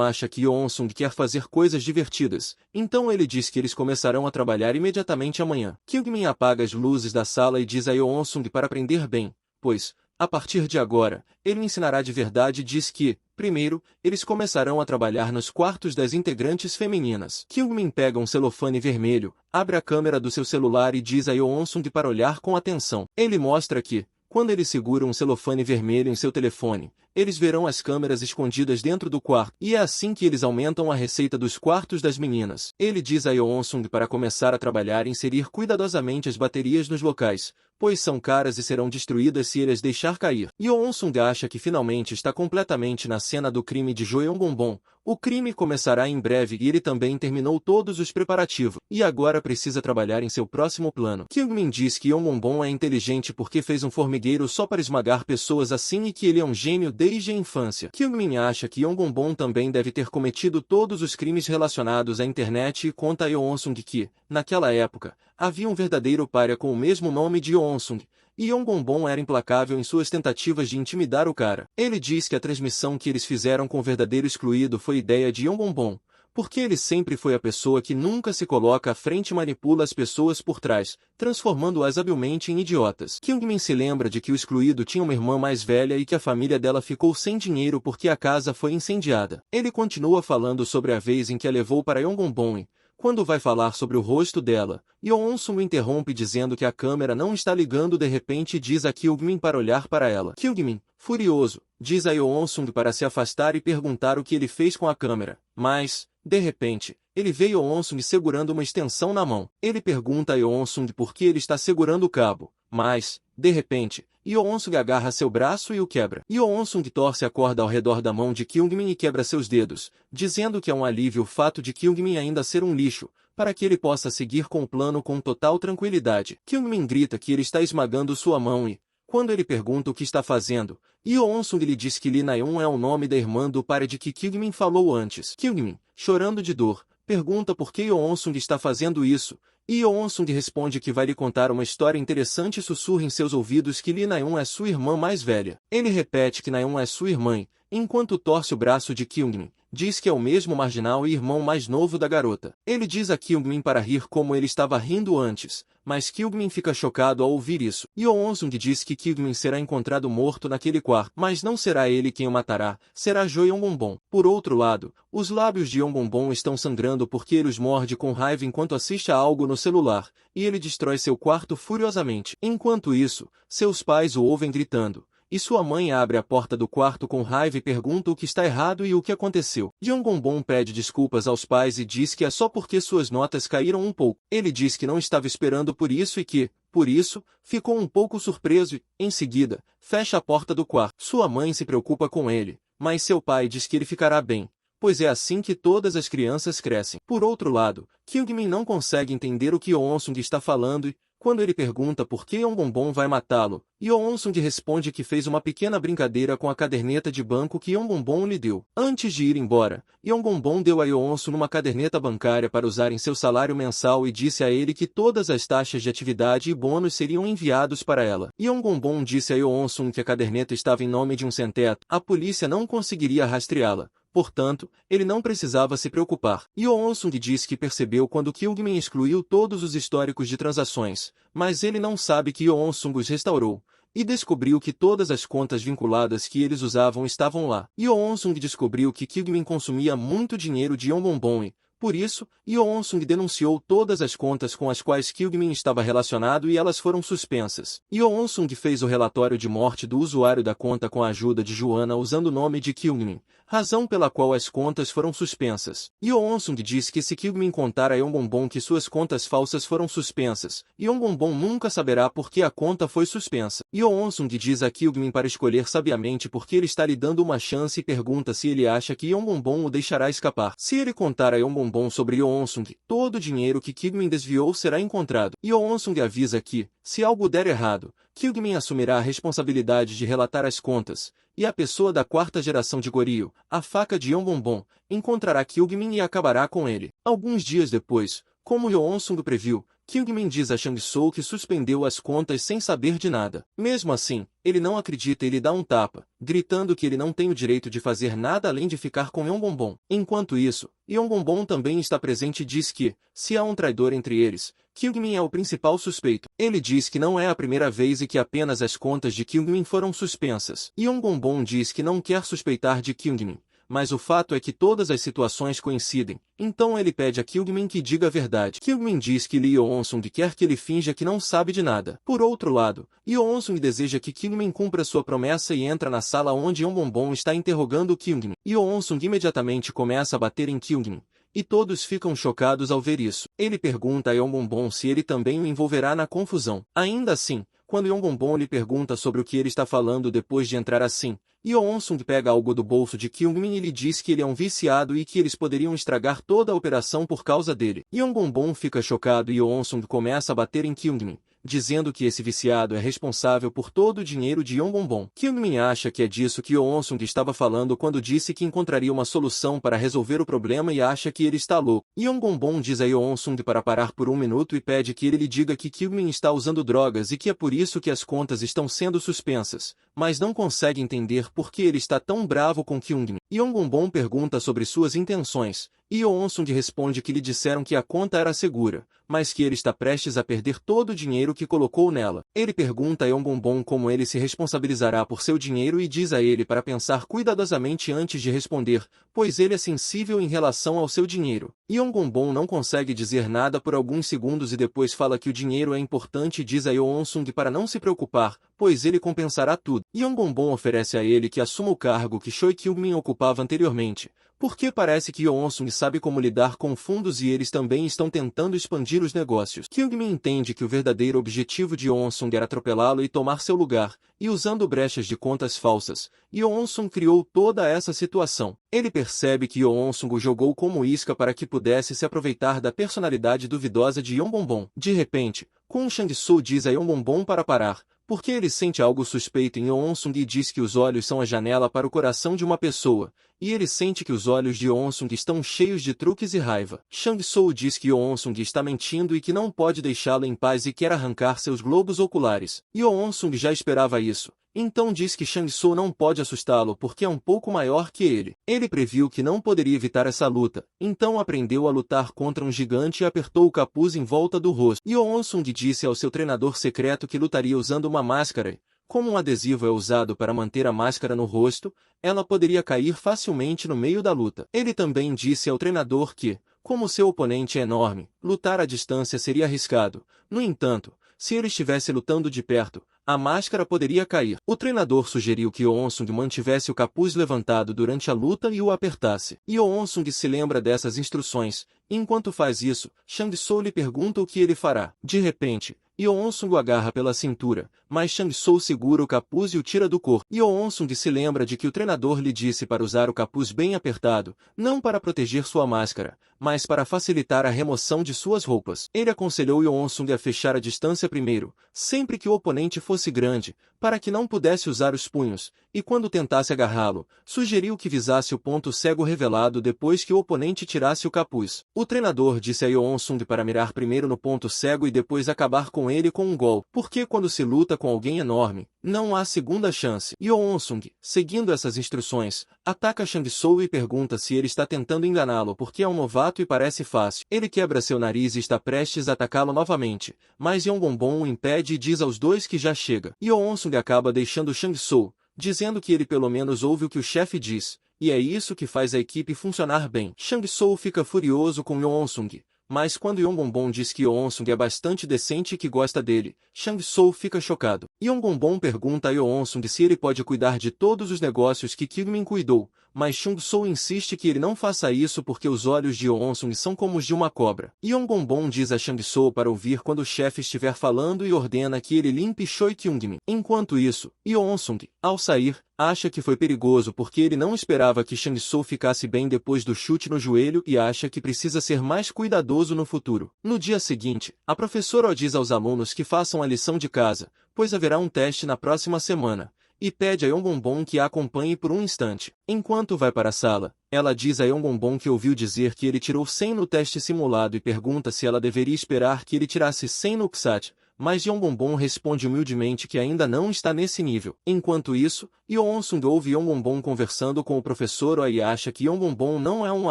A: acha que Yeon-sung quer fazer coisas divertidas, então ele diz que eles começarão a trabalhar imediatamente amanhã. Kyungmin apaga as luzes da sala e diz a Yeon-sung para aprender bem, pois, a partir de agora, ele ensinará de verdade e diz que, primeiro, eles começarão a trabalhar nos quartos das integrantes femininas. Kyungmin pega um celofane vermelho, abre a câmera do seu celular e diz a Yeon-sung para olhar com atenção. Ele mostra que, quando ele segura um celofane vermelho em seu telefone, eles verão as câmeras escondidas dentro do quarto, e é assim que eles aumentam a receita dos quartos das meninas. Ele diz a Yeon-sung para começar a trabalhar e inserir cuidadosamente as baterias nos locais, pois são caras e serão destruídas se ele as deixar cair. Yeon-sung acha que finalmente está completamente na cena do crime de Jo Yongbon. O crime começará em breve e ele também terminou todos os preparativos, e agora precisa trabalhar em seu próximo plano. Kyungmin diz que Yongbon é inteligente porque fez um formigueiro só para esmagar pessoas assim e que ele é um gênio desde a infância. Kyungmin acha que Yongbon também deve ter cometido todos os crimes relacionados à internet e conta a Yeon-sung que, naquela época, havia um verdadeiro pária com o mesmo nome de Yeon-sung, e Yongbon era implacável em suas tentativas de intimidar o cara. Ele diz que a transmissão que eles fizeram com o verdadeiro excluído foi ideia de Yongbon, porque ele sempre foi a pessoa que nunca se coloca à frente e manipula as pessoas por trás, transformando-as habilmente em idiotas. Kyungmin se lembra de que o excluído tinha uma irmã mais velha e que a família dela ficou sem dinheiro porque a casa foi incendiada. Ele continua falando sobre a vez em que a levou para Yongbon e, quando vai falar sobre o rosto dela, Yeon-sung interrompe dizendo que a câmera não está ligando de repente e diz a Kyungmin para olhar para ela. Kyungmin, furioso, diz a Yeon-sung para se afastar e perguntar o que ele fez com a câmera, mas, de repente, ele vê Yeon-sung segurando uma extensão na mão. Ele pergunta a Yeon-sung por que ele está segurando o cabo, mas, de repente, Yeon-sung agarra seu braço e o quebra. Yeon-sung torce a corda ao redor da mão de Kyungmin e quebra seus dedos, dizendo que é um alívio o fato de Kyungmin ainda ser um lixo, para que ele possa seguir com o plano com total tranquilidade. Kyungmin grita que ele está esmagando sua mão e, quando ele pergunta o que está fazendo, Yeon-sung lhe diz que Lee Na-eun é o nome da irmã do pai de que Kyungmin falou antes. Kyungmin, chorando de dor, pergunta por que Yeon-sung está fazendo isso, e Yeon-sung responde que vai lhe contar uma história interessante e sussurra em seus ouvidos que Lee Na-eun é sua irmã mais velha. Ele repete que Na-eun é sua irmã, enquanto torce o braço de Kyungmin. Diz que é o mesmo marginal e irmão mais novo da garota. Ele diz a Kyungmin para rir como ele estava rindo antes, mas Kyungmin fica chocado ao ouvir isso. Yeon-sung diz que Kyungmin será encontrado morto naquele quarto, mas não será ele quem o matará, será Jo Yongbon. Por outro lado, os lábios de Yongbon estão sangrando porque ele os morde com raiva enquanto assiste a algo no celular, e ele destrói seu quarto furiosamente. Enquanto isso, seus pais o ouvem gritando. E sua mãe abre a porta do quarto com raiva e pergunta o que está errado e o que aconteceu. Yongbon pede desculpas aos pais e diz que é só porque suas notas caíram um pouco. Ele diz que não estava esperando por isso e que, por isso, ficou um pouco surpreso e, em seguida, fecha a porta do quarto. Sua mãe se preocupa com ele, mas seu pai diz que ele ficará bem, pois é assim que todas as crianças crescem. Por outro lado, Kyungmin não consegue entender o que Yeon-sung está falando e, quando ele pergunta por que Yeon-bonbon vai matá-lo, Yeon-sung responde que fez uma pequena brincadeira com a caderneta de banco que Yeon-bonbon lhe deu. Antes de ir embora, Yeon-bonbon deu a Yeon-sung uma caderneta bancária para usar em seu salário mensal e disse a ele que todas as taxas de atividade e bônus seriam enviados para ela. Yeon-bonbon disse a Yeon-sung que a caderneta estava em nome de um sem-teto. A polícia não conseguiria rastreá-la. Portanto, ele não precisava se preocupar. Yeon-sung disse que percebeu quando Kyungmin excluiu todos os históricos de transações, mas ele não sabe que Yeon-sung os restaurou, e descobriu que todas as contas vinculadas que eles usavam estavam lá. Yeon-sung descobriu que Kyungmin consumia muito dinheiro de Yeon-bonbon e, por isso, Yeon-sung denunciou todas as contas com as quais Kyungmin estava relacionado e elas foram suspensas. Yeon-sung fez o relatório de morte do usuário da conta com a ajuda de Joanna usando o nome de Kyungmin, razão pela qual as contas foram suspensas. Yeon-sung diz que se Kyungmin contar a Yeon-bonbon que suas contas falsas foram suspensas, Yeon-bonbon nunca saberá por que a conta foi suspensa. Yeon-sung diz a Kyungmin para escolher sabiamente porque ele está lhe dando uma chance e pergunta se ele acha que Yeon-bonbon o deixará escapar. Se ele contar a Yeon-bonbon sobre Yeon-sung, todo o dinheiro que Kyungmin desviou será encontrado. Yeon-sung avisa que, se algo der errado, Kyungmin assumirá a responsabilidade de relatar as contas, e a pessoa da quarta geração de Goryeo, a faca de Yeon-bonbon, encontrará Kyungmin e acabará com ele. Alguns dias depois, como Yeon-sung previu, Kyungmin diz a Sang-soo que suspendeu as contas sem saber de nada. Mesmo assim, ele não acredita e lhe dá um tapa, gritando que ele não tem o direito de fazer nada além de ficar com Yeon-bonbon. Enquanto isso, Yeon-bonbon também está presente e diz que, se há um traidor entre eles, Kyungmin é o principal suspeito. Ele diz que não é a primeira vez e que apenas as contas de Kyungmin foram suspensas. Yeon-bonbon diz que não quer suspeitar de Kyungmin, mas o fato é que todas as situações coincidem, então ele pede a Kyungmin que diga a verdade. Kyungmin diz que Lee Yeon-sung quer que ele finja que não sabe de nada. Por outro lado, Yeon-sung deseja que Kyungmin cumpra sua promessa e entra na sala onde Yeon-bonbon está interrogando Kyungmin. Yeon-sung imediatamente começa a bater em Kyungmin, e todos ficam chocados ao ver isso. Ele pergunta a Yeon-bonbon se ele também o envolverá na confusão. Ainda assim, quando Yeon-bonbon lhe pergunta sobre o que ele está falando depois de entrar assim, Yeon-sung pega algo do bolso de Kyungmin e lhe diz que ele é um viciado e que eles poderiam estragar toda a operação por causa dele. Yeon-bonbon fica chocado e Yeon-sung começa a bater em Kyungmin, dizendo que esse viciado é responsável por todo o dinheiro de Yeon-bonbon. Kyungmin acha que é disso que Yeon-sung estava falando quando disse que encontraria uma solução para resolver o problema e acha que ele está louco. Yeon-bonbon diz a Yeon-sung para parar por um minuto e pede que ele lhe diga que Kyungmin está usando drogas e que é por isso que as contas estão sendo suspensas, mas não consegue entender por que ele está tão bravo com Kyungmin. Yeon-bonbon pergunta sobre suas intenções, e Yeon-sung responde que lhe disseram que a conta era segura, mas que ele está prestes a perder todo o dinheiro que colocou nela. Ele pergunta a Yeon-bonbon como ele se responsabilizará por seu dinheiro e diz a ele para pensar cuidadosamente antes de responder, pois ele é sensível em relação ao seu dinheiro. Yeon-bonbon não consegue dizer nada por alguns segundos e depois fala que o dinheiro é importante e diz a Yeon-sung para não se preocupar, pois ele compensará tudo. Yeon-bonbon oferece a ele que assuma o cargo que Choi Kyung-min ocupava anteriormente, porque parece que Yeon-sung sabe como lidar com fundos e eles também estão tentando expandir os negócios. Kyung-min entende que o verdadeiro objetivo de Yeon-sung era atropelá-lo e tomar seu lugar, e usando brechas de contas falsas, Yeon-sung criou toda essa situação. Ele percebe que Yeon-sung o jogou como isca para que pudesse se aproveitar da personalidade duvidosa de Yeon-bonbon. De repente, Kwon Sang-soo diz a Yeon-bonbon para parar, porque ele sente algo suspeito em Yeon-sung e diz que os olhos são a janela para o coração de uma pessoa, e ele sente que os olhos de Yeon-sung estão cheios de truques e raiva. Sang-soo diz que Yeon-sung está mentindo e que não pode deixá-lo em paz e quer arrancar seus globos oculares. Yeon-sung já esperava isso, então diz que Sang-soo não pode assustá-lo porque é um pouco maior que ele. Ele previu que não poderia evitar essa luta, então aprendeu a lutar contra um gigante e apertou o capuz em volta do rosto. Yeon-sung disse ao seu treinador secreto que lutaria usando uma máscara e, como um adesivo é usado para manter a máscara no rosto, ela poderia cair facilmente no meio da luta. Ele também disse ao treinador que, como seu oponente é enorme, lutar à distância seria arriscado. No entanto, se ele estivesse lutando de perto, a máscara poderia cair. O treinador sugeriu que Yeon-sung mantivesse o capuz levantado durante a luta e o apertasse. Yeon-sung se lembra dessas instruções, e enquanto faz isso, Sang-soo lhe pergunta o que ele fará. De repente, Yeon-sung o agarra pela cintura, mas Chang-soo segura o capuz e o tira do corpo. Yeon-sung se lembra de que o treinador lhe disse para usar o capuz bem apertado, não para proteger sua máscara, mas para facilitar a remoção de suas roupas. Ele aconselhou Yeon-sung a fechar a distância primeiro, sempre que o oponente fosse grande, para que não pudesse usar os punhos, e quando tentasse agarrá-lo, sugeriu que visasse o ponto cego revelado depois que o oponente tirasse o capuz. O treinador disse a Yeon-sung para mirar primeiro no ponto cego e depois acabar com ele com um golpe, porque quando se luta com alguém enorme, não há segunda chance. Yeon-sung, seguindo essas instruções, ataca Chang-soo e pergunta se ele está tentando enganá-lo porque é um novato e parece fácil. Ele quebra seu nariz e está prestes a atacá-lo novamente, mas Yeon-bonbon o impede e diz aos dois que já chega. Yeon-sung acaba deixando Chang-soo, dizendo que ele pelo menos ouve o que o chefe diz, e é isso que faz a equipe funcionar bem. Chang-soo fica furioso com Yeon-sung, mas quando Yeon-bonbon diz que Yeon-sung é bastante decente e que gosta dele, Chang-soo fica chocado. Yeon-bonbon pergunta a Yeon-sung se ele pode cuidar de todos os negócios que Kyungmin cuidou, mas Chang-soo insiste que ele não faça isso porque os olhos de Yeon-sung são como os de uma cobra. Yeon-bonbon diz a Chang-soo para ouvir quando o chefe estiver falando e ordena que ele limpe Choi Kyungmin. Enquanto isso, Yeon-sung, ao sair, acha que foi perigoso porque ele não esperava que Chang-soo ficasse bem depois do chute no joelho e acha que precisa ser mais cuidadoso no futuro. No dia seguinte, a professora diz aos alunos que façam a lição de casa, pois haverá um teste na próxima semana, e pede a Yeon-bonbon que a acompanhe por um instante. Enquanto vai para a sala, ela diz a Yeon-bonbon que ouviu dizer que ele tirou 100 no teste simulado e pergunta se ela deveria esperar que ele tirasse 100 no KSAT, mas Yeon-bonbon responde humildemente que ainda não está nesse nível. Enquanto isso, Yeon-sung ouve Yeon-bonbon conversando com o professor e acha que Yeon-bonbon não é um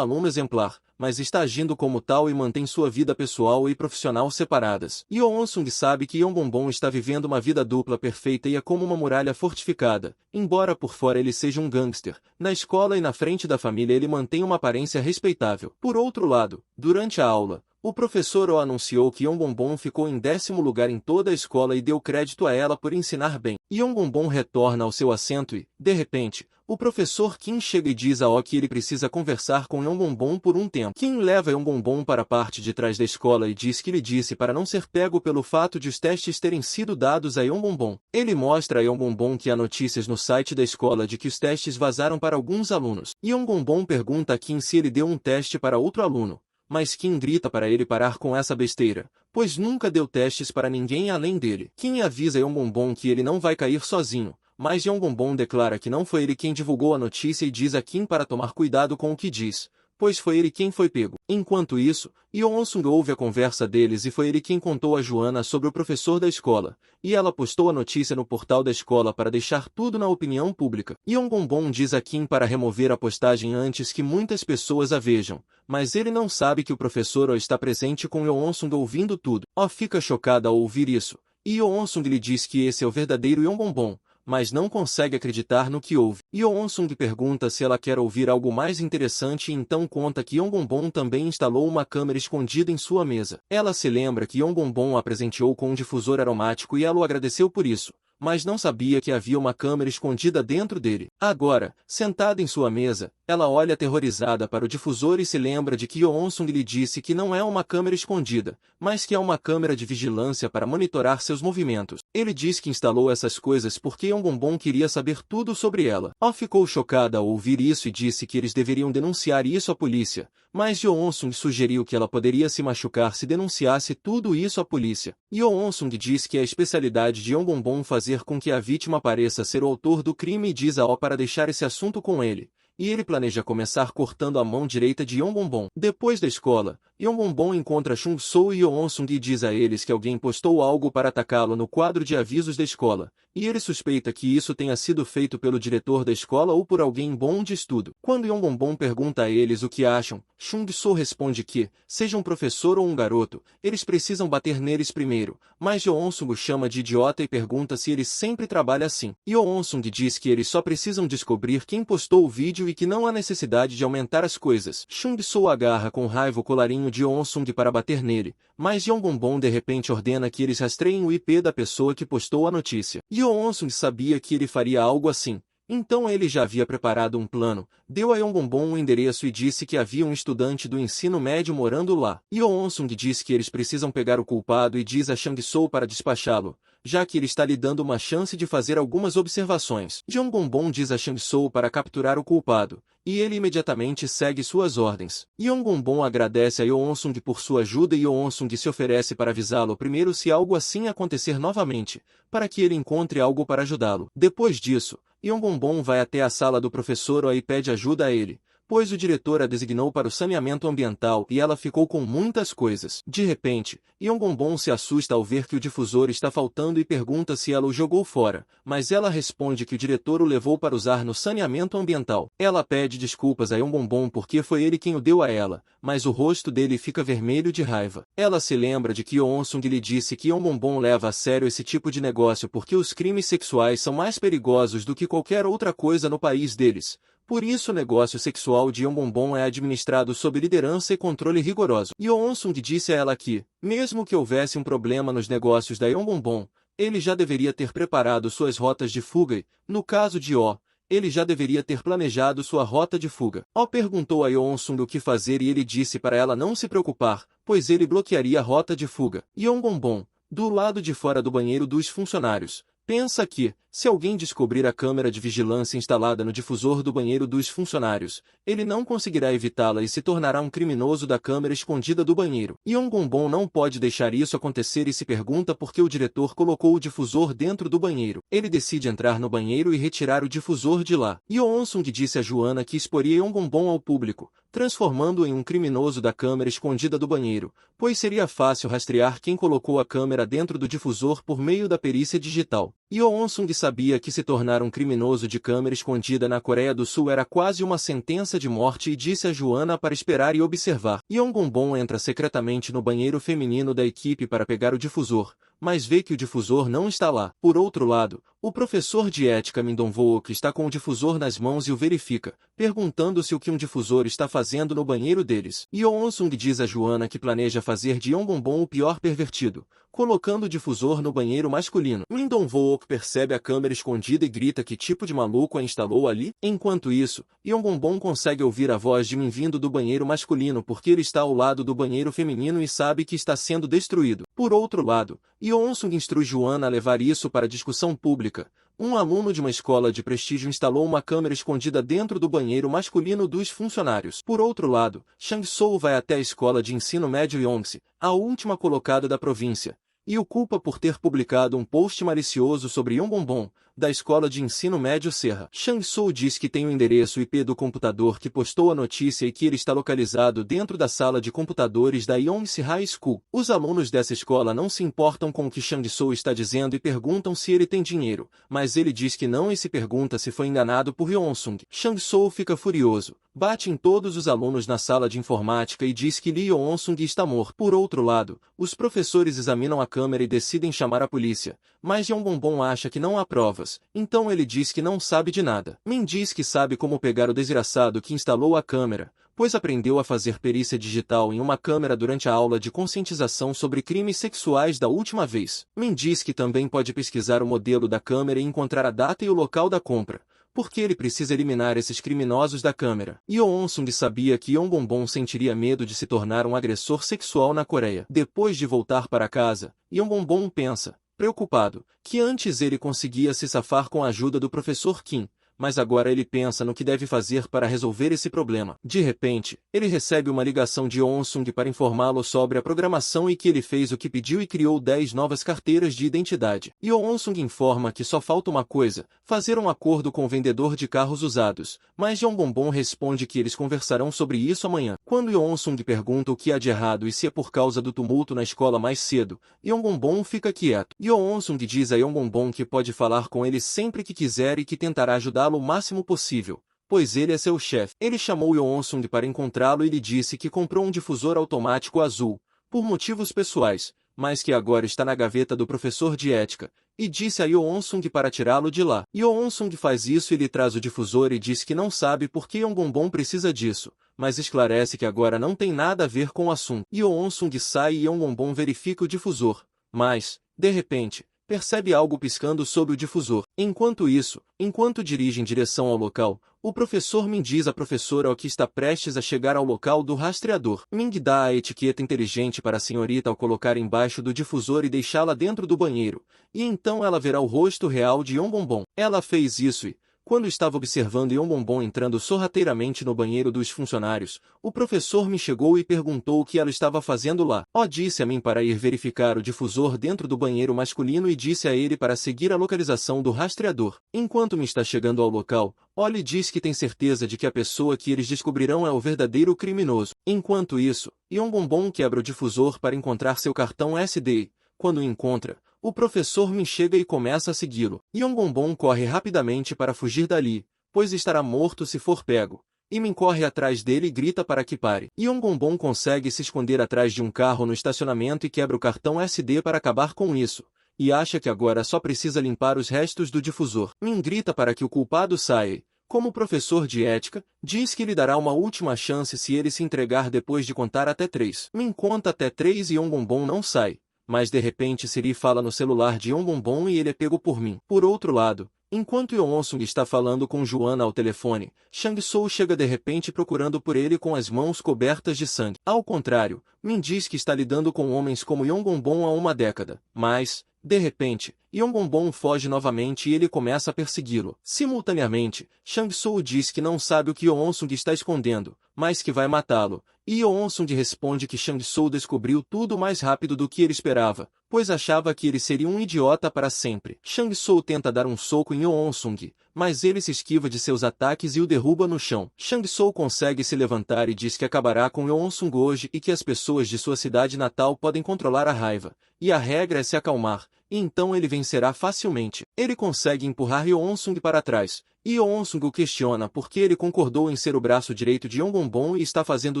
A: aluno exemplar, mas está agindo como tal e mantém sua vida pessoal e profissional separadas. Yeon-sung sabe que Yeon-bonbon está vivendo uma vida dupla perfeita e é como uma muralha fortificada. Embora por fora ele seja um gangster, na escola e na frente da família ele mantém uma aparência respeitável. Por outro lado, durante a aula, o professor anunciou que Yeon-bonbon ficou em 10º lugar em toda a escola e deu crédito a ela por ensinar bem. Yeon-bonbon retorna ao seu assento e, de repente, o professor Kim chega e diz a O que ele precisa conversar com Yeon-bonbon por um tempo. Kim leva Yeon-bonbon para a parte de trás da escola e diz que lhe disse para não ser pego pelo fato de os testes terem sido dados a Yeon-bonbon. Ele mostra a Yeon-bonbon que há notícias no site da escola de que os testes vazaram para alguns alunos. Yeon-bonbon pergunta a Kim se ele deu um teste para outro aluno, mas Kim grita para ele parar com essa besteira, pois nunca deu testes para ninguém além dele. Kim avisa Yeon-bonbon que ele não vai cair sozinho, mas Yeon-bonbon declara que não foi ele quem divulgou a notícia e diz a Kim para tomar cuidado com o que diz, pois foi ele quem foi pego. Enquanto isso, Yeon-sung ouve a conversa deles e foi ele quem contou a Joana sobre o professor da escola, e ela postou a notícia no portal da escola para deixar tudo na opinião pública. Yeon-bonbon diz a Kim para remover a postagem antes que muitas pessoas a vejam, mas ele não sabe que o professor O está presente com Yeon-sung ouvindo tudo. O fica chocada ao ouvir isso, e Yeon-sung lhe diz que esse é o verdadeiro Yeon-bonbon, mas não consegue acreditar no que ouve. Yeon-sung pergunta se ela quer ouvir algo mais interessante e então conta que Yeon-bonbon também instalou uma câmera escondida em sua mesa. Ela se lembra que Yeon-bonbon a presenteou com um difusor aromático e ela o agradeceu por isso, mas não sabia que havia uma câmera escondida dentro dele. Agora, sentada em sua mesa, ela olha aterrorizada para o difusor e se lembra de que Yeon-sung lhe disse que não é uma câmera escondida, mas que é uma câmera de vigilância para monitorar seus movimentos. Ele diz que instalou essas coisas porque Yeon-bonbon queria saber tudo sobre ela. Oh ficou chocada ao ouvir isso e disse que eles deveriam denunciar isso à polícia, mas Yeon-sung sugeriu que ela poderia se machucar se denunciasse tudo isso à polícia. Yeon-sung diz que é a especialidade de Yeon-bonbon fazer com que a vítima pareça ser o autor do crime e diz a O para deixar esse assunto com ele, e ele planeja começar cortando a mão direita de Yeon-bonbon. Depois da escola, Yeon-bonbon encontra Chung-soo e Yeon-sung e diz a eles que alguém postou algo para atacá-lo no quadro de avisos da escola, e ele suspeita que isso tenha sido feito pelo diretor da escola ou por alguém bom de estudo. Quando Yeon-bonbon pergunta a eles o que acham, Chung-soo responde que, seja um professor ou um garoto, eles precisam bater neles primeiro, mas Yeon-sung o chama de idiota e pergunta se ele sempre trabalha assim. Yeon-sung diz que eles só precisam descobrir quem postou o vídeo e que não há necessidade de aumentar as coisas. Chung-soo agarra com raiva o colarinho de Yeon-sung para bater nele, mas Yeon-bonbon de repente ordena que eles rastreiem o IP da pessoa que postou a notícia. Yeon-sung sabia que ele faria algo assim, Então ele já havia preparado um plano, deu a Yongbongbong um endereço e disse que havia um estudante do ensino médio morando lá. Yeonsung disse que eles precisam pegar o culpado e diz a Chang-soo para despachá-lo, já que ele está lhe dando uma chance de fazer algumas observações. Yongbongbong diz a Chang-soo para capturar o culpado, e ele imediatamente segue suas ordens. Yongbongbong agradece a Yeonsung por sua ajuda e Yeonsung se oferece para avisá-lo primeiro se algo assim acontecer novamente, para que ele encontre algo para ajudá-lo. Depois disso, Yongbongbong vai até a sala do professor Oi e pede ajuda a ele, pois o diretor a designou para o saneamento ambiental e ela ficou com muitas coisas. De repente, Yongbongbong se assusta ao ver que o difusor está faltando e pergunta se ela o jogou fora, mas ela responde que o diretor o levou para usar no saneamento ambiental. Ela pede desculpas a Yongbongbong porque foi ele quem o deu a ela, mas o rosto dele fica vermelho de raiva. Ela se lembra de que Yeonsung lhe disse que Yongbongbong leva a sério esse tipo de negócio porque os crimes sexuais são mais perigosos do que qualquer outra coisa no país deles. Por isso o negócio sexual de Yongbongbong é administrado sob liderança e controle rigoroso. Yeonsung disse a ela que, mesmo que houvesse um problema nos negócios da Yongbongbong, ele já deveria ter preparado suas rotas de fuga e, no caso de O, ele já deveria ter planejado sua rota de fuga. O perguntou a Yeonsung o que fazer e ele disse para ela não se preocupar, pois ele bloquearia a rota de fuga. Yongbongbong, do lado de fora do banheiro dos funcionários, pensa que, se alguém descobrir a câmera de vigilância instalada no difusor do banheiro dos funcionários, ele não conseguirá evitá-la e se tornará um criminoso da câmera escondida do banheiro. Yongbongbong não pode deixar isso acontecer e se pergunta por que o diretor colocou o difusor dentro do banheiro. Ele decide entrar no banheiro e retirar o difusor de lá. Yeonsung disse a Joanna que exporia Yongbongbong ao público, transformando-o em um criminoso da câmera escondida do banheiro, pois seria fácil rastrear quem colocou a câmera dentro do difusor por meio da perícia digital. Yeonsung sabia que se tornar um criminoso de câmera escondida na Coreia do Sul era quase uma sentença de morte e disse a Joanna para esperar e observar. Yongbongbong entra secretamente no banheiro feminino da equipe para pegar o difusor, mas vê que o difusor não está lá. Por outro lado, o professor de ética Min Dong-wook está com o difusor nas mãos e o verifica, perguntando-se o que um difusor está fazendo no banheiro deles. Yeonsung diz a Joanna que planeja fazer de Yongbongbong o pior pervertido, colocando o difusor no banheiro masculino. Min Dong-wook percebe a câmera escondida e grita que tipo de maluco a instalou ali. Enquanto isso, Yongbongbong consegue ouvir a voz de Min vindo do banheiro masculino porque ele está ao lado do banheiro feminino e sabe que está sendo destruído. Por outro lado, Yeonsung instrui Joanna a levar isso para discussão pública. Um aluno de uma escola de prestígio instalou uma câmera escondida dentro do banheiro masculino dos funcionários. Por outro lado, Chang-soo vai até a escola de ensino médio Yongsi, a última colocada da província, e o culpa por ter publicado um post malicioso sobre Yongbongbong, da escola de ensino médio Serra. Chang-soo diz que tem o endereço IP do computador que postou a notícia e que ele está localizado dentro da sala de computadores da Yongsi High School. Os alunos dessa escola não se importam com o que Chang-soo está dizendo e perguntam se ele tem dinheiro, mas ele diz que não e se pergunta se foi enganado por Yeonsung. Chang-soo fica furioso, bate em todos os alunos na sala de informática e diz que Lee Yeonsung está morto. Por outro lado, os professores examinam a câmera e decidem chamar a polícia, mas Yongbongbong acha que não há provas, então ele diz que não sabe de nada. Min diz que sabe como pegar o desgraçado que instalou a câmera, pois aprendeu a fazer perícia digital em uma câmera durante a aula de conscientização sobre crimes sexuais da última vez. Min diz que também pode pesquisar o modelo da câmera e encontrar a data e o local da compra, porque ele precisa eliminar esses criminosos da câmera. Yeonsung sabia que Yongbongbong sentiria medo de se tornar um agressor sexual na Coreia. Depois de voltar para casa, Yongbongbong pensa, preocupado, que antes ele conseguia se safar com a ajuda do professor Kim, mas agora ele pensa no que deve fazer para resolver esse problema. De repente, ele recebe uma ligação de Yeonsung para informá-lo sobre a programação e que ele fez o que pediu e criou 10 novas carteiras de identidade. Yeonsung informa que só falta uma coisa, fazer um acordo com o vendedor de carros usados, mas Yongbongbong responde que eles conversarão sobre isso amanhã. Quando Yeonsung pergunta o que há de errado e se é por causa do tumulto na escola mais cedo, Yongbongbong fica quieto. Yeonsung diz a Yongbongbong que pode falar com ele sempre que quiser e que tentará ajudá-lo o máximo possível, pois ele é seu chefe. Ele chamou Yeonsung para encontrá-lo e lhe disse que comprou um difusor automático azul, por motivos pessoais, mas que agora está na gaveta do professor de ética, e disse a Yeonsung para tirá-lo de lá. Yeonsung faz isso e lhe traz o difusor e diz que não sabe por que Yongbongbong precisa disso, mas esclarece que agora não tem nada a ver com o assunto. Yeonsung sai e Yongbongbong verifica o difusor, mas, de repente, percebe algo piscando sob o difusor. Enquanto isso, enquanto dirige em direção ao local, o professor Min diz à professora que está prestes a chegar ao local do rastreador. Ming dá a etiqueta inteligente para a senhorita ao colocar embaixo do difusor e deixá-la dentro do banheiro, e então ela verá o rosto real de Yongbongbong. Ela fez isso e, quando estava observando Yongbongbong entrando sorrateiramente no banheiro dos funcionários, o professor me chegou e perguntou o que ela estava fazendo lá. Disse a mim para ir verificar o difusor dentro do banheiro masculino e disse a ele para seguir a localização do rastreador. Enquanto me está chegando ao local, Oli diz que tem certeza de que a pessoa que eles descobrirão é o verdadeiro criminoso. Enquanto isso, Yongbongbong quebra o difusor para encontrar seu cartão SD. Quando o encontra, o professor Min chega e começa a segui-lo. Yongbongbong corre rapidamente para fugir dali, pois estará morto se for pego. E Min corre atrás dele e grita para que pare. Yongbongbong consegue se esconder atrás de um carro no estacionamento e quebra o cartão SD para acabar com isso, e acha que agora só precisa limpar os restos do difusor. Min grita para que o culpado saia. Como professor de ética, diz que lhe dará uma última chance se ele se entregar depois de contar até 3. Min conta até 3 e Yongbongbong não sai. Mas de repente Siri fala no celular de Yongbongbong e ele é pego por Min. Por outro lado, enquanto Yeonsung está falando com Joanna ao telefone, Chang-soo chega de repente procurando por ele com as mãos cobertas de sangue. Ao contrário, Min diz que está lidando com homens como Yongbongbong há uma década, mas, de repente, Yongbongbong foge novamente e ele começa a persegui-lo. Simultaneamente, Chang-soo diz que não sabe o que Yeonsung está escondendo, mas que vai matá-lo. E Yeonsung responde que Chang-soo descobriu tudo mais rápido do que ele esperava, pois achava que ele seria um idiota para sempre. Chang-soo tenta dar um soco em Yeonsung, mas ele se esquiva de seus ataques e o derruba no chão. Chang-soo consegue se levantar e diz que acabará com Yeonsung hoje e que as pessoas de sua cidade natal podem controlar a raiva, e a regra é se acalmar, e então ele vencerá facilmente. Ele consegue empurrar Yeonsung para trás, e Yeonsung o questiona porque ele concordou em ser o braço direito de Yongbongbong e está fazendo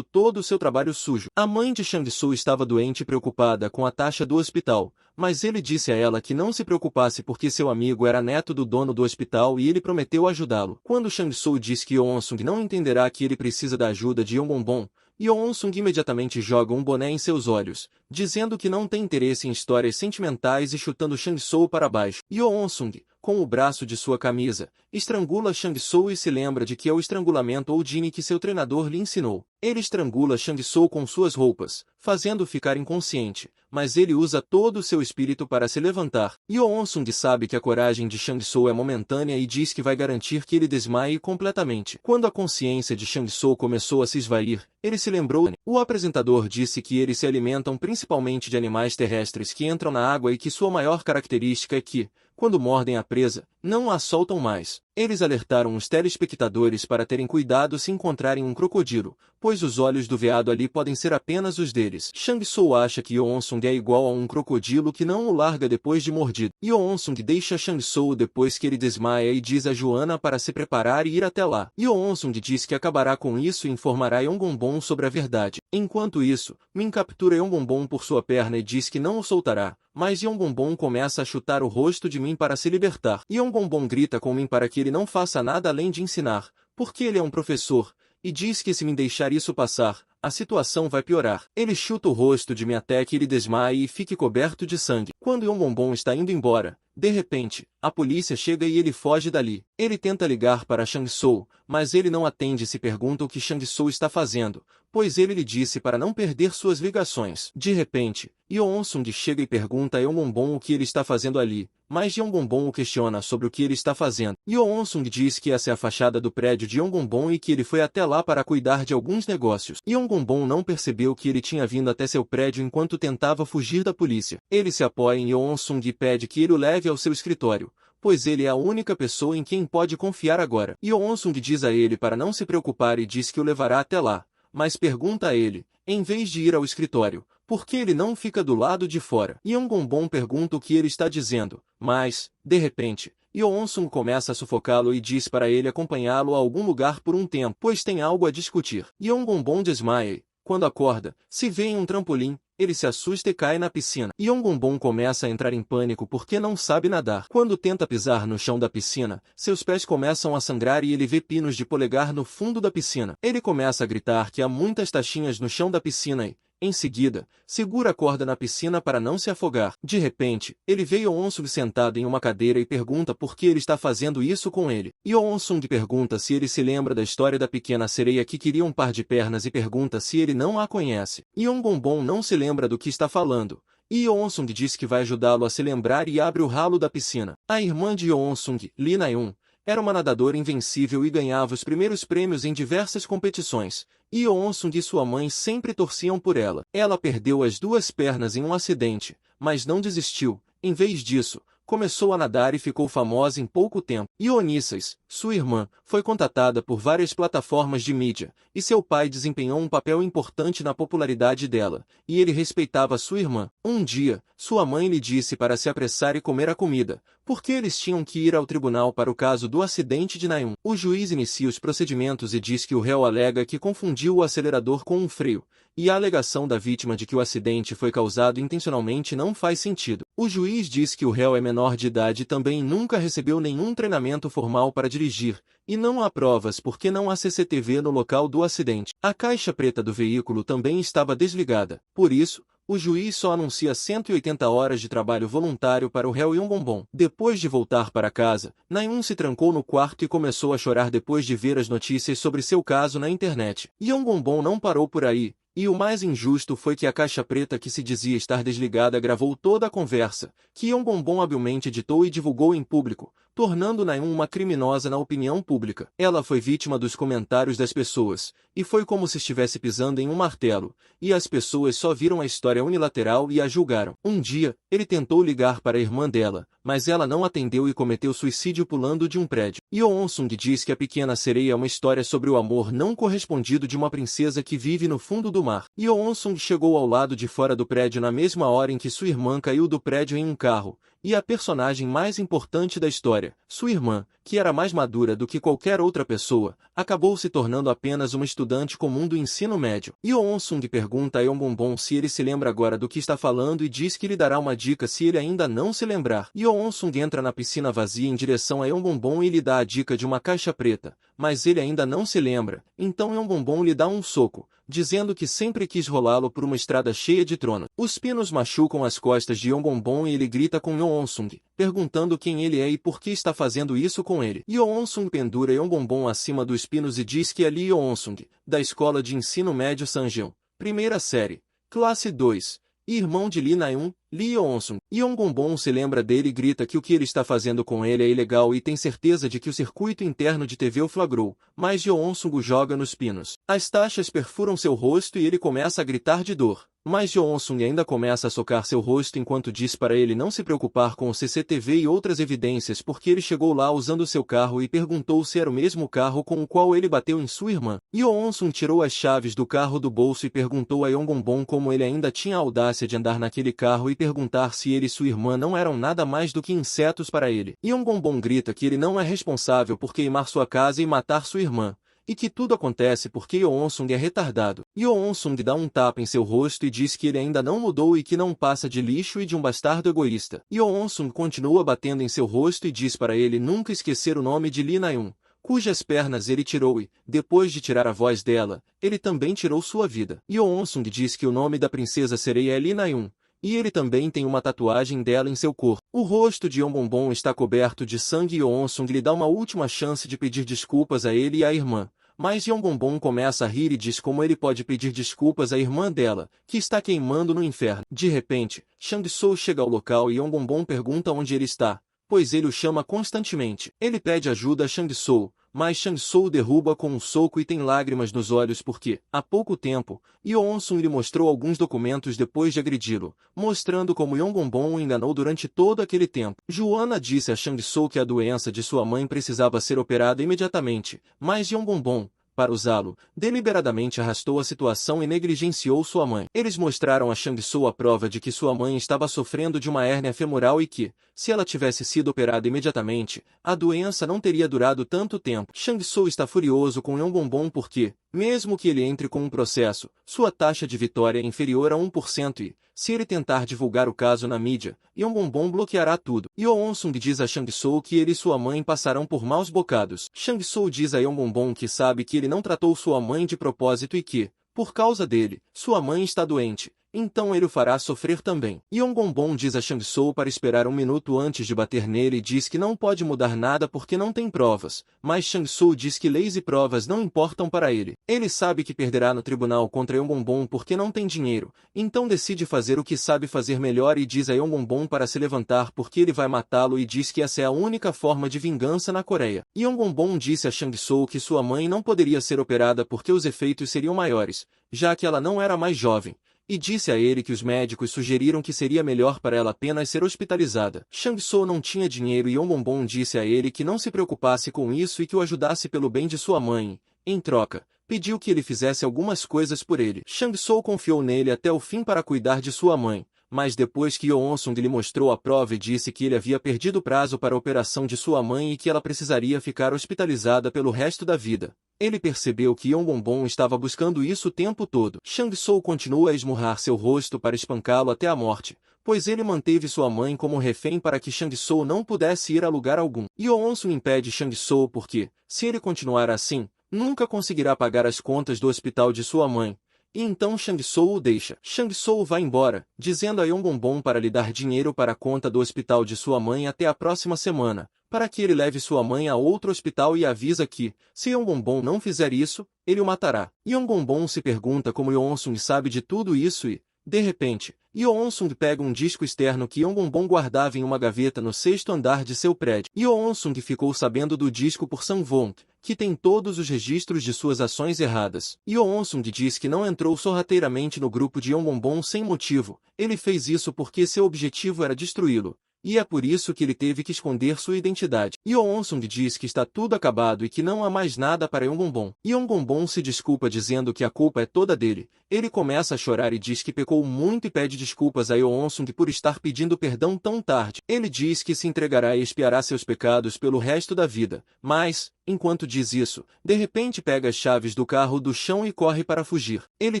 A: todo o seu trabalho sujo. A mãe de Chang-soo estava doente e preocupada com a taxa do hospital, mas ele disse a ela que não se preocupasse porque seu amigo era neto do dono do hospital e ele prometeu ajudá-lo. Quando Chang-soo diz que Yeonsung não entenderá que ele precisa da ajuda de Yongbongbong, Yeonsung imediatamente joga um boné em seus olhos, dizendo que não tem interesse em histórias sentimentais e chutando Chang-soo para baixo. Yeonsung, com o braço de sua camisa, estrangula Chang-soo e se lembra de que é o estrangulamento ou Jini que seu treinador lhe ensinou. Ele estrangula Chang-soo com suas roupas, fazendo-o ficar inconsciente, mas ele usa todo o seu espírito para se levantar. Yeonsung sabe que a coragem de Chang-soo é momentânea e diz que vai garantir que ele desmaie completamente. Quando a consciência de Chang-soo começou a se esvair, ele se lembrou. O apresentador disse que eles se alimentam principalmente de animais terrestres que entram na água e que sua maior característica é que, quando mordem a presa, não a soltam mais. Eles alertaram os telespectadores para terem cuidado se encontrarem um crocodilo, pois os olhos do veado ali podem ser apenas os deles. Chang-soo acha que Yeonsung é igual a um crocodilo que não o larga depois de mordido. Yeonsung deixa Chang-soo depois que ele desmaia e diz a Joanna para se preparar e ir até lá. Yeonsung diz que acabará com isso e informará Yongbongbong sobre a verdade. Enquanto isso, Min captura Yongbongbong por sua perna e diz que não o soltará, mas Yongbongbong começa a chutar o rosto de Min para se libertar. Yongbongbong grita com Min para que ele não faça nada além de ensinar, porque ele é um professor, e diz que se Min deixar isso passar, a situação vai piorar. Ele chuta o rosto de Min até que ele desmaie e fique coberto de sangue. Quando Yongbongbong está indo embora, de repente, a polícia chega e ele foge dali. Ele tenta ligar para Chang-soo, mas ele não atende e se pergunta o que Chang-soo está fazendo, pois ele lhe disse para não perder suas ligações. De repente, Yeonsung chega e pergunta a Yongbongbong o que ele está fazendo ali, mas Yongbongbong o questiona sobre o que ele está fazendo. Yeonsung diz que essa é a fachada do prédio de Yongbongbong e que ele foi até lá para cuidar de alguns negócios. Yongbongbong não percebeu que ele tinha vindo até seu prédio enquanto tentava fugir da polícia. Ele se apoia em Yeonsung e pede que ele o leve ao seu escritório, pois ele é a única pessoa em quem pode confiar agora. Yeonsung diz a ele para não se preocupar e diz que o levará até lá, mas pergunta a ele, em vez de ir ao escritório, por que ele não fica do lado de fora. Yongbongbong pergunta o que ele está dizendo, mas, de repente, Yeonsung começa a sufocá-lo e diz para ele acompanhá-lo a algum lugar por um tempo, pois tem algo a discutir. Yongbongbong desmaia e, quando acorda, se vê em um trampolim, ele se assusta e cai na piscina. Yongbongbong começa a entrar em pânico porque não sabe nadar. Quando tenta pisar no chão da piscina, seus pés começam a sangrar e ele vê pinos de polegar no fundo da piscina. Ele começa a gritar que há muitas taxinhas no chão da piscina e, Em seguida, segura a corda na piscina para não se afogar. De repente, ele vê Yeon-sung sentado em uma cadeira e pergunta por que ele está fazendo isso com ele. Yeon-sung pergunta se ele se lembra da história da pequena sereia que queria um par de pernas e pergunta se ele não a conhece. Yeon-bonbon não se lembra do que está falando. E Yeon-sung diz que vai ajudá-lo a se lembrar e abre o ralo da piscina. A irmã de Yeon-sung, Lee Na-eun, era uma nadadora invencível e ganhava os primeiros prêmios em diversas competições, e Yeon-sung e sua mãe sempre torciam por ela. Ela perdeu as duas pernas em um acidente, mas não desistiu. Em vez disso, começou a nadar e ficou famosa em pouco tempo. Yeon-issas, sua irmã, foi contatada por várias plataformas de mídia, e seu pai desempenhou um papel importante na popularidade dela, e ele respeitava sua irmã. Um dia, sua mãe lhe disse para se apressar e comer a comida, porque eles tinham que ir ao tribunal para o caso do acidente de Na-eun. O juiz inicia os procedimentos e diz que o réu alega que confundiu o acelerador com um freio, e a alegação da vítima de que o acidente foi causado intencionalmente não faz sentido. O juiz diz que o réu é menor de idade e também nunca recebeu nenhum treinamento formal para dirigir, e não há provas porque não há CCTV no local do acidente. A caixa preta do veículo também estava desligada. Por isso, o juiz só anuncia 180 horas de trabalho voluntário para o réu Yeon-bonbon. Depois de voltar para casa, Na-eun se trancou no quarto e começou a chorar depois de ver as notícias sobre seu caso na internet. Yeon-bonbon não parou por aí. E o mais injusto foi que a caixa preta que se dizia estar desligada gravou toda a conversa, que Yeon-bonbon habilmente editou e divulgou em público, tornando Na-eun uma criminosa na opinião pública. Ela foi vítima dos comentários das pessoas, e foi como se estivesse pisando em um martelo, e as pessoas só viram a história unilateral e a julgaram. Um dia, ele tentou ligar para a irmã dela, mas ela não atendeu e cometeu suicídio pulando de um prédio. Yeon-sung diz que A Pequena Sereia é uma história sobre o amor não correspondido de uma princesa que vive no fundo do mar. Yeon-sung chegou ao lado de fora do prédio na mesma hora em que sua irmã caiu do prédio em um carro, e a personagem mais importante da história, sua irmã, que era mais madura do que qualquer outra pessoa, acabou se tornando apenas uma estudante comum do ensino médio. Yeon-sung pergunta a Yeon-bonbon se ele se lembra agora do que está falando e diz que lhe dará uma dica se ele ainda não se lembrar. Yeon-sung entra na piscina vazia em direção a Yeon-bonbon e lhe dá a dica de uma caixa preta, mas ele ainda não se lembra, então Yeon-bonbon lhe dá um soco, dizendo que sempre quis rolá-lo por uma estrada cheia de tronos. Os pinos machucam as costas de Yeon-bonbon e ele grita com Yeon-sung, perguntando quem ele é e por que está fazendo isso com ele. Yeon-sung pendura Yeon-bonbon acima dos pinos e diz que é Lee Yeon-sung, da escola de ensino médio Sanjeon, primeira série, classe 2, e irmão de Lee Na-eun, Lee Yeon-sung. Yeon-bonbon se lembra dele e grita que o que ele está fazendo com ele é ilegal e tem certeza de que o circuito interno de TV o flagrou, mas Yeon-sung o joga nos pinos. As taxas perfuram seu rosto e ele começa a gritar de dor. Mas Yeon-sung ainda começa a socar seu rosto enquanto diz para ele não se preocupar com o CCTV e outras evidências porque ele chegou lá usando seu carro e perguntou se era o mesmo carro com o qual ele bateu em sua irmã. Yeon-sung tirou as chaves do carro do bolso e perguntou a Yeon-bonbon como ele ainda tinha a audácia de andar naquele carro e perguntar se ele e sua irmã não eram nada mais do que insetos para ele. Yeon-bonbon grita que ele não é responsável por queimar sua casa e matar sua irmã, e que tudo acontece porque Yeon-sung é retardado. Yeon-sung dá um tapa em seu rosto e diz que ele ainda não mudou e que não passa de lixo e de um bastardo egoísta. Yeon-sung continua batendo em seu rosto e diz para ele nunca esquecer o nome de Lee Na-eun, cujas pernas ele tirou e, depois de tirar a voz dela, ele também tirou sua vida. Yeon-sung diz que o nome da princesa sereia é Lee Na-eun, e ele também tem uma tatuagem dela em seu corpo. O rosto de Yeon-bonbon está coberto de sangue e Yeon-sung lhe dá uma última chance de pedir desculpas a ele e à irmã. Mas Yeon-bonbon começa a rir e diz como ele pode pedir desculpas à irmã dela, que está queimando no inferno. De repente, Sang-soo chega ao local e Yeon-bonbon pergunta onde ele está, pois ele o chama constantemente. Ele pede ajuda a Sang-soo, mas Sang-soo o derruba com um soco e tem lágrimas nos olhos porque, há pouco tempo, Yeon-sung lhe mostrou alguns documentos depois de agredi-lo, mostrando como Yeon-bonbon o enganou durante todo aquele tempo. Joanna disse a Sang-soo que a doença de sua mãe precisava ser operada imediatamente, mas Yeon-bonbon, para usá-lo, deliberadamente arrastou a situação e negligenciou sua mãe. Eles mostraram a Sang-soo a prova de que sua mãe estava sofrendo de uma hérnia femoral e que, se ela tivesse sido operada imediatamente, a doença não teria durado tanto tempo. Sang-soo está furioso com Yeon-bonbon porque, mesmo que ele entre com um processo, sua taxa de vitória é inferior a 1% e, se ele tentar divulgar o caso na mídia, Yeon-bonbon bloqueará tudo. Yeon-sung diz a Sang-soo que ele e sua mãe passarão por maus bocados. Sang-soo diz a Yeon-bonbon que sabe que ele não tratou sua mãe de propósito e que, Por causa dele, sua mãe está doente. Então ele o fará sofrer também. Yongbong diz a Shang-Tsou para esperar um minuto antes de bater nele e diz que não pode mudar nada porque não tem provas, mas Shang-Tsou diz que leis e provas não importam para ele. Ele sabe que perderá no tribunal contra Yongbong porque não tem dinheiro, então decide fazer o que sabe fazer melhor e diz a Yongbong para se levantar porque ele vai matá-lo e diz que essa é a única forma de vingança na Coreia. Yongbong disse a Shang-Tsou que sua mãe não poderia ser operada porque os efeitos seriam maiores, já que ela não era mais jovem. E disse a ele que os médicos sugeriram que seria melhor para ela apenas ser hospitalizada. Shang-Tsou não tinha dinheiro e Yongbong disse a ele que não se preocupasse com isso e que o ajudasse pelo bem de sua mãe. Em troca, pediu que ele fizesse algumas coisas por ele. Shang-Tsou confiou nele até o fim para cuidar de sua mãe, mas depois que Yeon-sung lhe mostrou a prova e disse que ele havia perdido o prazo para a operação de sua mãe e que ela precisaria ficar hospitalizada pelo resto da vida, ele percebeu que Yongbong estava buscando isso o tempo todo. Shang-Tsou continua a esmurrar seu rosto para espancá-lo até a morte, pois ele manteve sua mãe como refém para que Shang-Tsou não pudesse ir a lugar algum. Yeon-sung impede Shang-Tsou porque, se ele continuar assim, nunca conseguirá pagar as contas do hospital de sua mãe. E então Shang-Tsou o deixa. Shang-Tsou vai embora, dizendo a Yongbong para lhe dar dinheiro para a conta do hospital de sua mãe até a próxima semana, para que ele leve sua mãe a outro hospital e avisa que, se Yongbong não fizer isso, ele o matará. Yongbong se pergunta como Yeon-sung sabe de tudo isso e, de repente, Yeon-sung pega um disco externo que Yongbong guardava em uma gaveta no 6º andar de seu prédio. Yeon-sung ficou sabendo do disco por Sang-won, que tem todos os registros de suas ações erradas. Yeon-sung diz que não entrou sorrateiramente no grupo de Yongbong sem motivo, ele fez isso porque seu objetivo era destruí-lo. E é por isso que ele teve que esconder sua identidade. Yeon-sung diz que está tudo acabado e que não há mais nada para Yongbong. Yongbong se desculpa dizendo que a culpa é toda dele. Ele começa a chorar e diz que pecou muito e pede desculpas a Yeon-sung por estar pedindo perdão tão tarde. Ele diz que se entregará e expiará seus pecados pelo resto da vida. Mas, enquanto diz isso, de repente pega as chaves do carro do chão e corre para fugir. Ele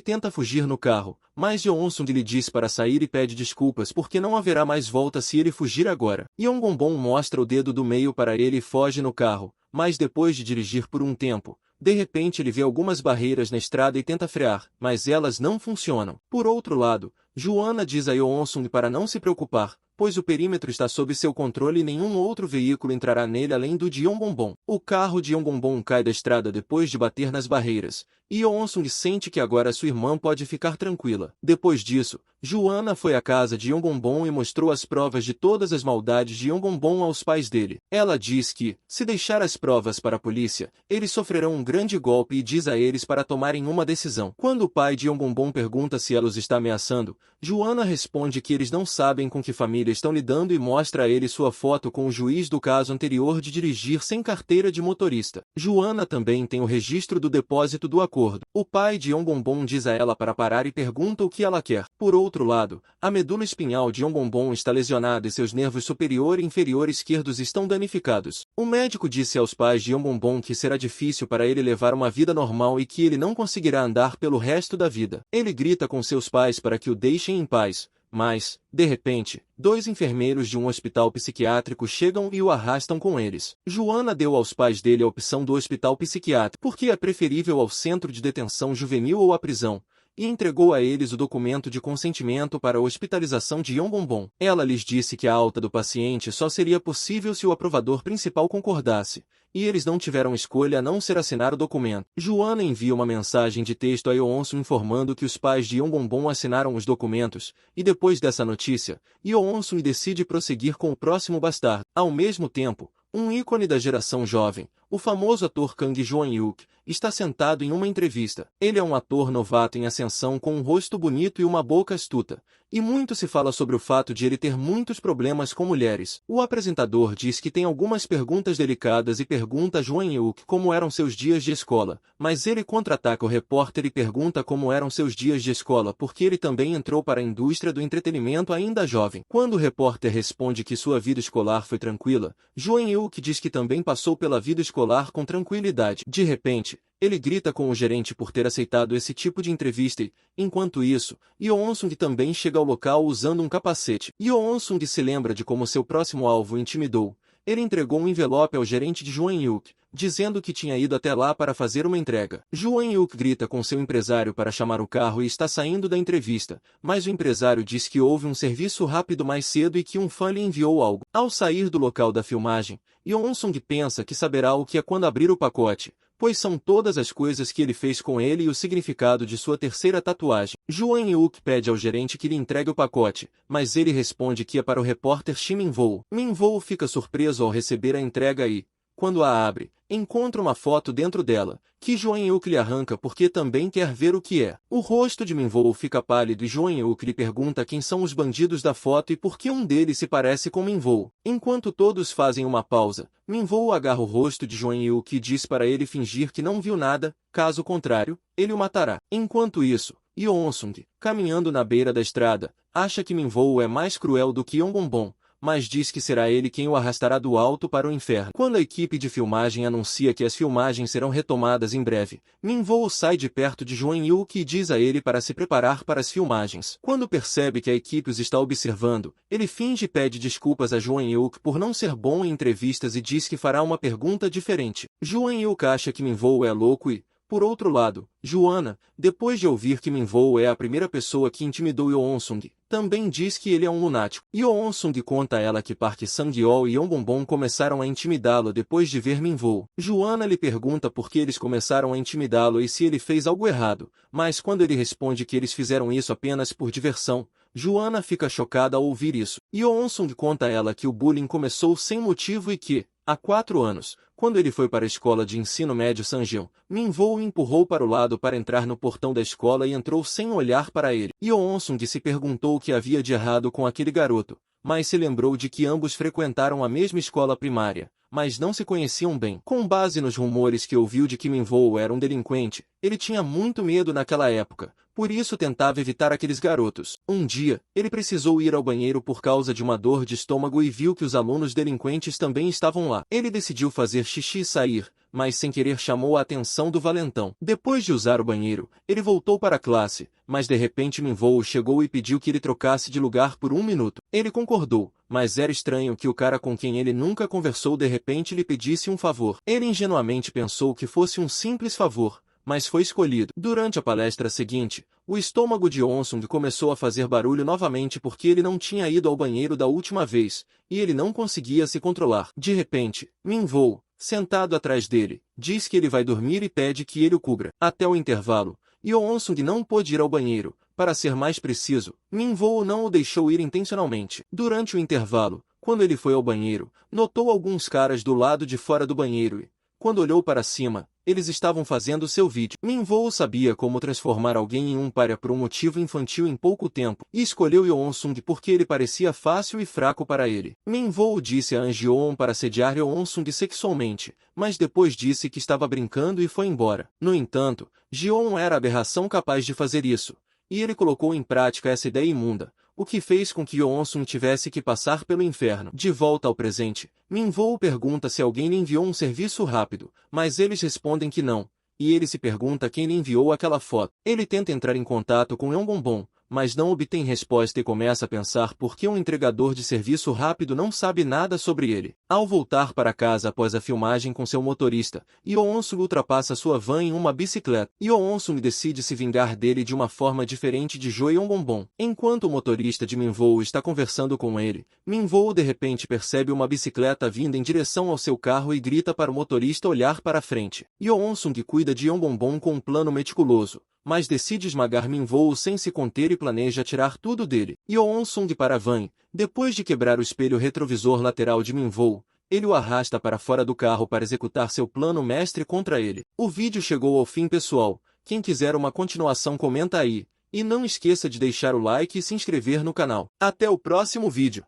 A: tenta fugir no carro, mas Yeon-sung lhe diz para sair e pede desculpas porque não haverá mais volta se ele fugir agora. Yongbong mostra o dedo do meio para ele e foge no carro, mas depois de dirigir por um tempo, de repente ele vê algumas barreiras na estrada e tenta frear, mas elas não funcionam. Por outro lado, Joanna diz a Yeon-sung para não se preocupar, pois o perímetro está sob seu controle e nenhum outro veículo entrará nele além do de Yongbong. O carro de Yongbong cai da estrada depois de bater nas barreiras, e Yeon-sung sente que agora sua irmã pode ficar tranquila. Depois disso, Joanna foi à casa de Yongbong e mostrou as provas de todas as maldades de Yongbong aos pais dele. Ela diz que, se deixar as provas para a polícia, eles sofrerão um grande golpe e diz a eles para tomarem uma decisão. Quando o pai de Yongbong pergunta se ela os está ameaçando, Joanna responde que eles não sabem com que família estão lidando e mostra a ele sua foto com o juiz do caso anterior de dirigir sem carteira de motorista. Joanna também tem o registro do depósito do acordo. O pai de Yongbong diz a ela para parar e pergunta o que ela quer. Por outro lado, a medula espinhal de Yongbong está lesionada e seus nervos superior e inferior esquerdos estão danificados. O médico disse aos pais de Yongbong que será difícil para ele levar uma vida normal e que ele não conseguirá andar pelo resto da vida. Ele grita com seus pais para que o deixem em paz. Mas, de repente, 2 enfermeiros de um hospital psiquiátrico chegam e o arrastam com eles. Joanna deu aos pais dele a opção do hospital psiquiátrico porque é preferível ao centro de detenção juvenil ou à prisão, e entregou a eles o documento de consentimento para a hospitalização de Yongbong. Ela lhes disse que a alta do paciente só seria possível se o aprovador principal concordasse, e eles não tiveram escolha a não ser assinar o documento. Joanna envia uma mensagem de texto a Yeon-sung informando que os pais de Yongbong assinaram os documentos, e depois dessa notícia, Yeon-sung decide prosseguir com o próximo bastardo. Ao mesmo tempo, um ícone da geração jovem, o famoso ator Kang Joon-hyuk, está sentado em uma entrevista. Ele é um ator novato em ascensão com um rosto bonito e uma boca astuta, e muito se fala sobre o fato de ele ter muitos problemas com mulheres. O apresentador diz que tem algumas perguntas delicadas e pergunta a Joon-hyuk como eram seus dias de escola, mas ele contra-ataca o repórter e pergunta como eram seus dias de escola porque ele também entrou para a indústria do entretenimento ainda jovem. Quando o repórter responde que sua vida escolar foi tranquila, Joon-hyuk diz que também passou pela vida escolar com tranquilidade. De repente, ele grita com o gerente por ter aceitado esse tipo de entrevista e, enquanto isso, Yeon-sung também chega ao local usando um capacete. Yeon-sung se lembra de como seu próximo alvo o intimidou. Ele entregou um envelope ao gerente de Joon-hyuk, dizendo que tinha ido até lá para fazer uma entrega. Joan Yuk grita com seu empresário para chamar o carro e está saindo da entrevista, mas o empresário diz que houve um serviço rápido mais cedo e que um fã lhe enviou algo. Ao sair do local da filmagem, Yeon-sung pensa que saberá o que é quando abrir o pacote, pois são todas as coisas que ele fez com ele e o significado de sua terceira tatuagem. Joan Yuk pede ao gerente que lhe entregue o pacote, mas ele responde que é para o repórter Shin Min-woo. Min-woo fica surpreso ao receber a entrega e, quando a abre, encontra uma foto dentro dela, que Joan Yuk lhe arranca porque também quer ver o que é. O rosto de Min-woo fica pálido e Joan Yuk lhe pergunta quem são os bandidos da foto e por que um deles se parece com Min-woo. Enquanto todos fazem uma pausa, Min-woo agarra o rosto de Joan Yuk e diz para ele fingir que não viu nada, caso contrário, ele o matará. Enquanto isso, Yeon-sung, caminhando na beira da estrada, acha que Min-woo é mais cruel do que Yongbon, mas diz que será ele quem o arrastará do alto para o inferno. Quando a equipe de filmagem anuncia que as filmagens serão retomadas em breve, Min-woo sai de perto de Joan Yuk e diz a ele para se preparar para as filmagens. Quando percebe que a equipe os está observando, ele finge e pede desculpas a Joan Yuk por não ser bom em entrevistas e diz que fará uma pergunta diferente. Joan Yuk acha que Min-woo é louco e, por outro lado, Joanna, depois de ouvir que Min-woo é a primeira pessoa que intimidou Yeon-sung, também diz que ele é um lunático. Yeon-sung conta a ela que Park Sang-yeol e Yongbon começaram a intimidá-lo depois de ver Min-woo. Joanna lhe pergunta por que eles começaram a intimidá-lo e se ele fez algo errado, mas quando ele responde que eles fizeram isso apenas por diversão, Joanna fica chocada ao ouvir isso. Yeon-sung conta a ela que o bullying começou sem motivo e que, há 4 anos, quando ele foi para a escola de ensino médio Sanjeon, Min-woo o empurrou para o lado para entrar no portão da escola e entrou sem olhar para ele. Yeon-sung se perguntou o que havia de errado com aquele garoto, mas se lembrou de que ambos frequentaram a mesma escola primária, mas não se conheciam bem. Com base nos rumores que ouviu de que Min-woo era um delinquente, ele tinha muito medo naquela época, por isso tentava evitar aqueles garotos. Um dia, ele precisou ir ao banheiro por causa de uma dor de estômago e viu que os alunos delinquentes também estavam lá. Ele decidiu fazer xixi e sair, mas sem querer chamou a atenção do valentão. Depois de usar o banheiro, ele voltou para a classe, mas de repente Min-woo chegou e pediu que ele trocasse de lugar por 1 minuto. Ele concordou, mas era estranho que o cara com quem ele nunca conversou de repente lhe pedisse um favor. Ele ingenuamente pensou que fosse um simples favor, mas foi escolhido. Durante a palestra seguinte, o estômago de Yeon-sung começou a fazer barulho novamente porque ele não tinha ido ao banheiro da última vez, e ele não conseguia se controlar. De repente, Min-woo, sentado atrás dele, diz que ele vai dormir e pede que ele o cubra. Até o intervalo, Yeon-sung não pôde ir ao banheiro. Para ser mais preciso, Min-woo não o deixou ir intencionalmente. Durante o intervalo, quando ele foi ao banheiro, notou alguns caras do lado de fora do banheiro e, quando olhou para cima, eles estavam fazendo seu vídeo. Min-woo sabia como transformar alguém em um pária por um motivo infantil em pouco tempo, e escolheu Yeon-sung porque ele parecia fácil e fraco para ele. Min-woo disse a An-jeon para assediar Yeon-sung sexualmente, mas depois disse que estava brincando e foi embora. No entanto, Jeon era a aberração capaz de fazer isso, e ele colocou em prática essa ideia imunda, o que fez com que Yeon-sung tivesse que passar pelo inferno. De volta ao presente, Min-woo pergunta se alguém lhe enviou um serviço rápido, mas eles respondem que não, e ele se pergunta quem lhe enviou aquela foto. Ele tenta entrar em contato com Yongbon, mas não obtém resposta e começa a pensar por que um entregador de serviço rápido não sabe nada sobre ele. Ao voltar para casa após a filmagem com seu motorista, Yeon-sung ultrapassa sua van em uma bicicleta. Yeon-sung decide se vingar dele de uma forma diferente de Jo Yongbon. Enquanto o motorista de Min-woo está conversando com ele, Min-woo de repente percebe uma bicicleta vindo em direção ao seu carro e grita para o motorista olhar para frente. Yeon-sung cuida de Yongbon com um plano meticuloso, mas decide esmagar Min-woo sem se conter e planeja tirar tudo dele. Yeon-sung para a van. Depois de quebrar o espelho retrovisor lateral de Min-woo, ele o arrasta para fora do carro para executar seu plano mestre contra ele. O vídeo chegou ao fim, pessoal. Quem quiser uma continuação comenta aí. E não esqueça de deixar o like e se inscrever no canal. Até o próximo vídeo.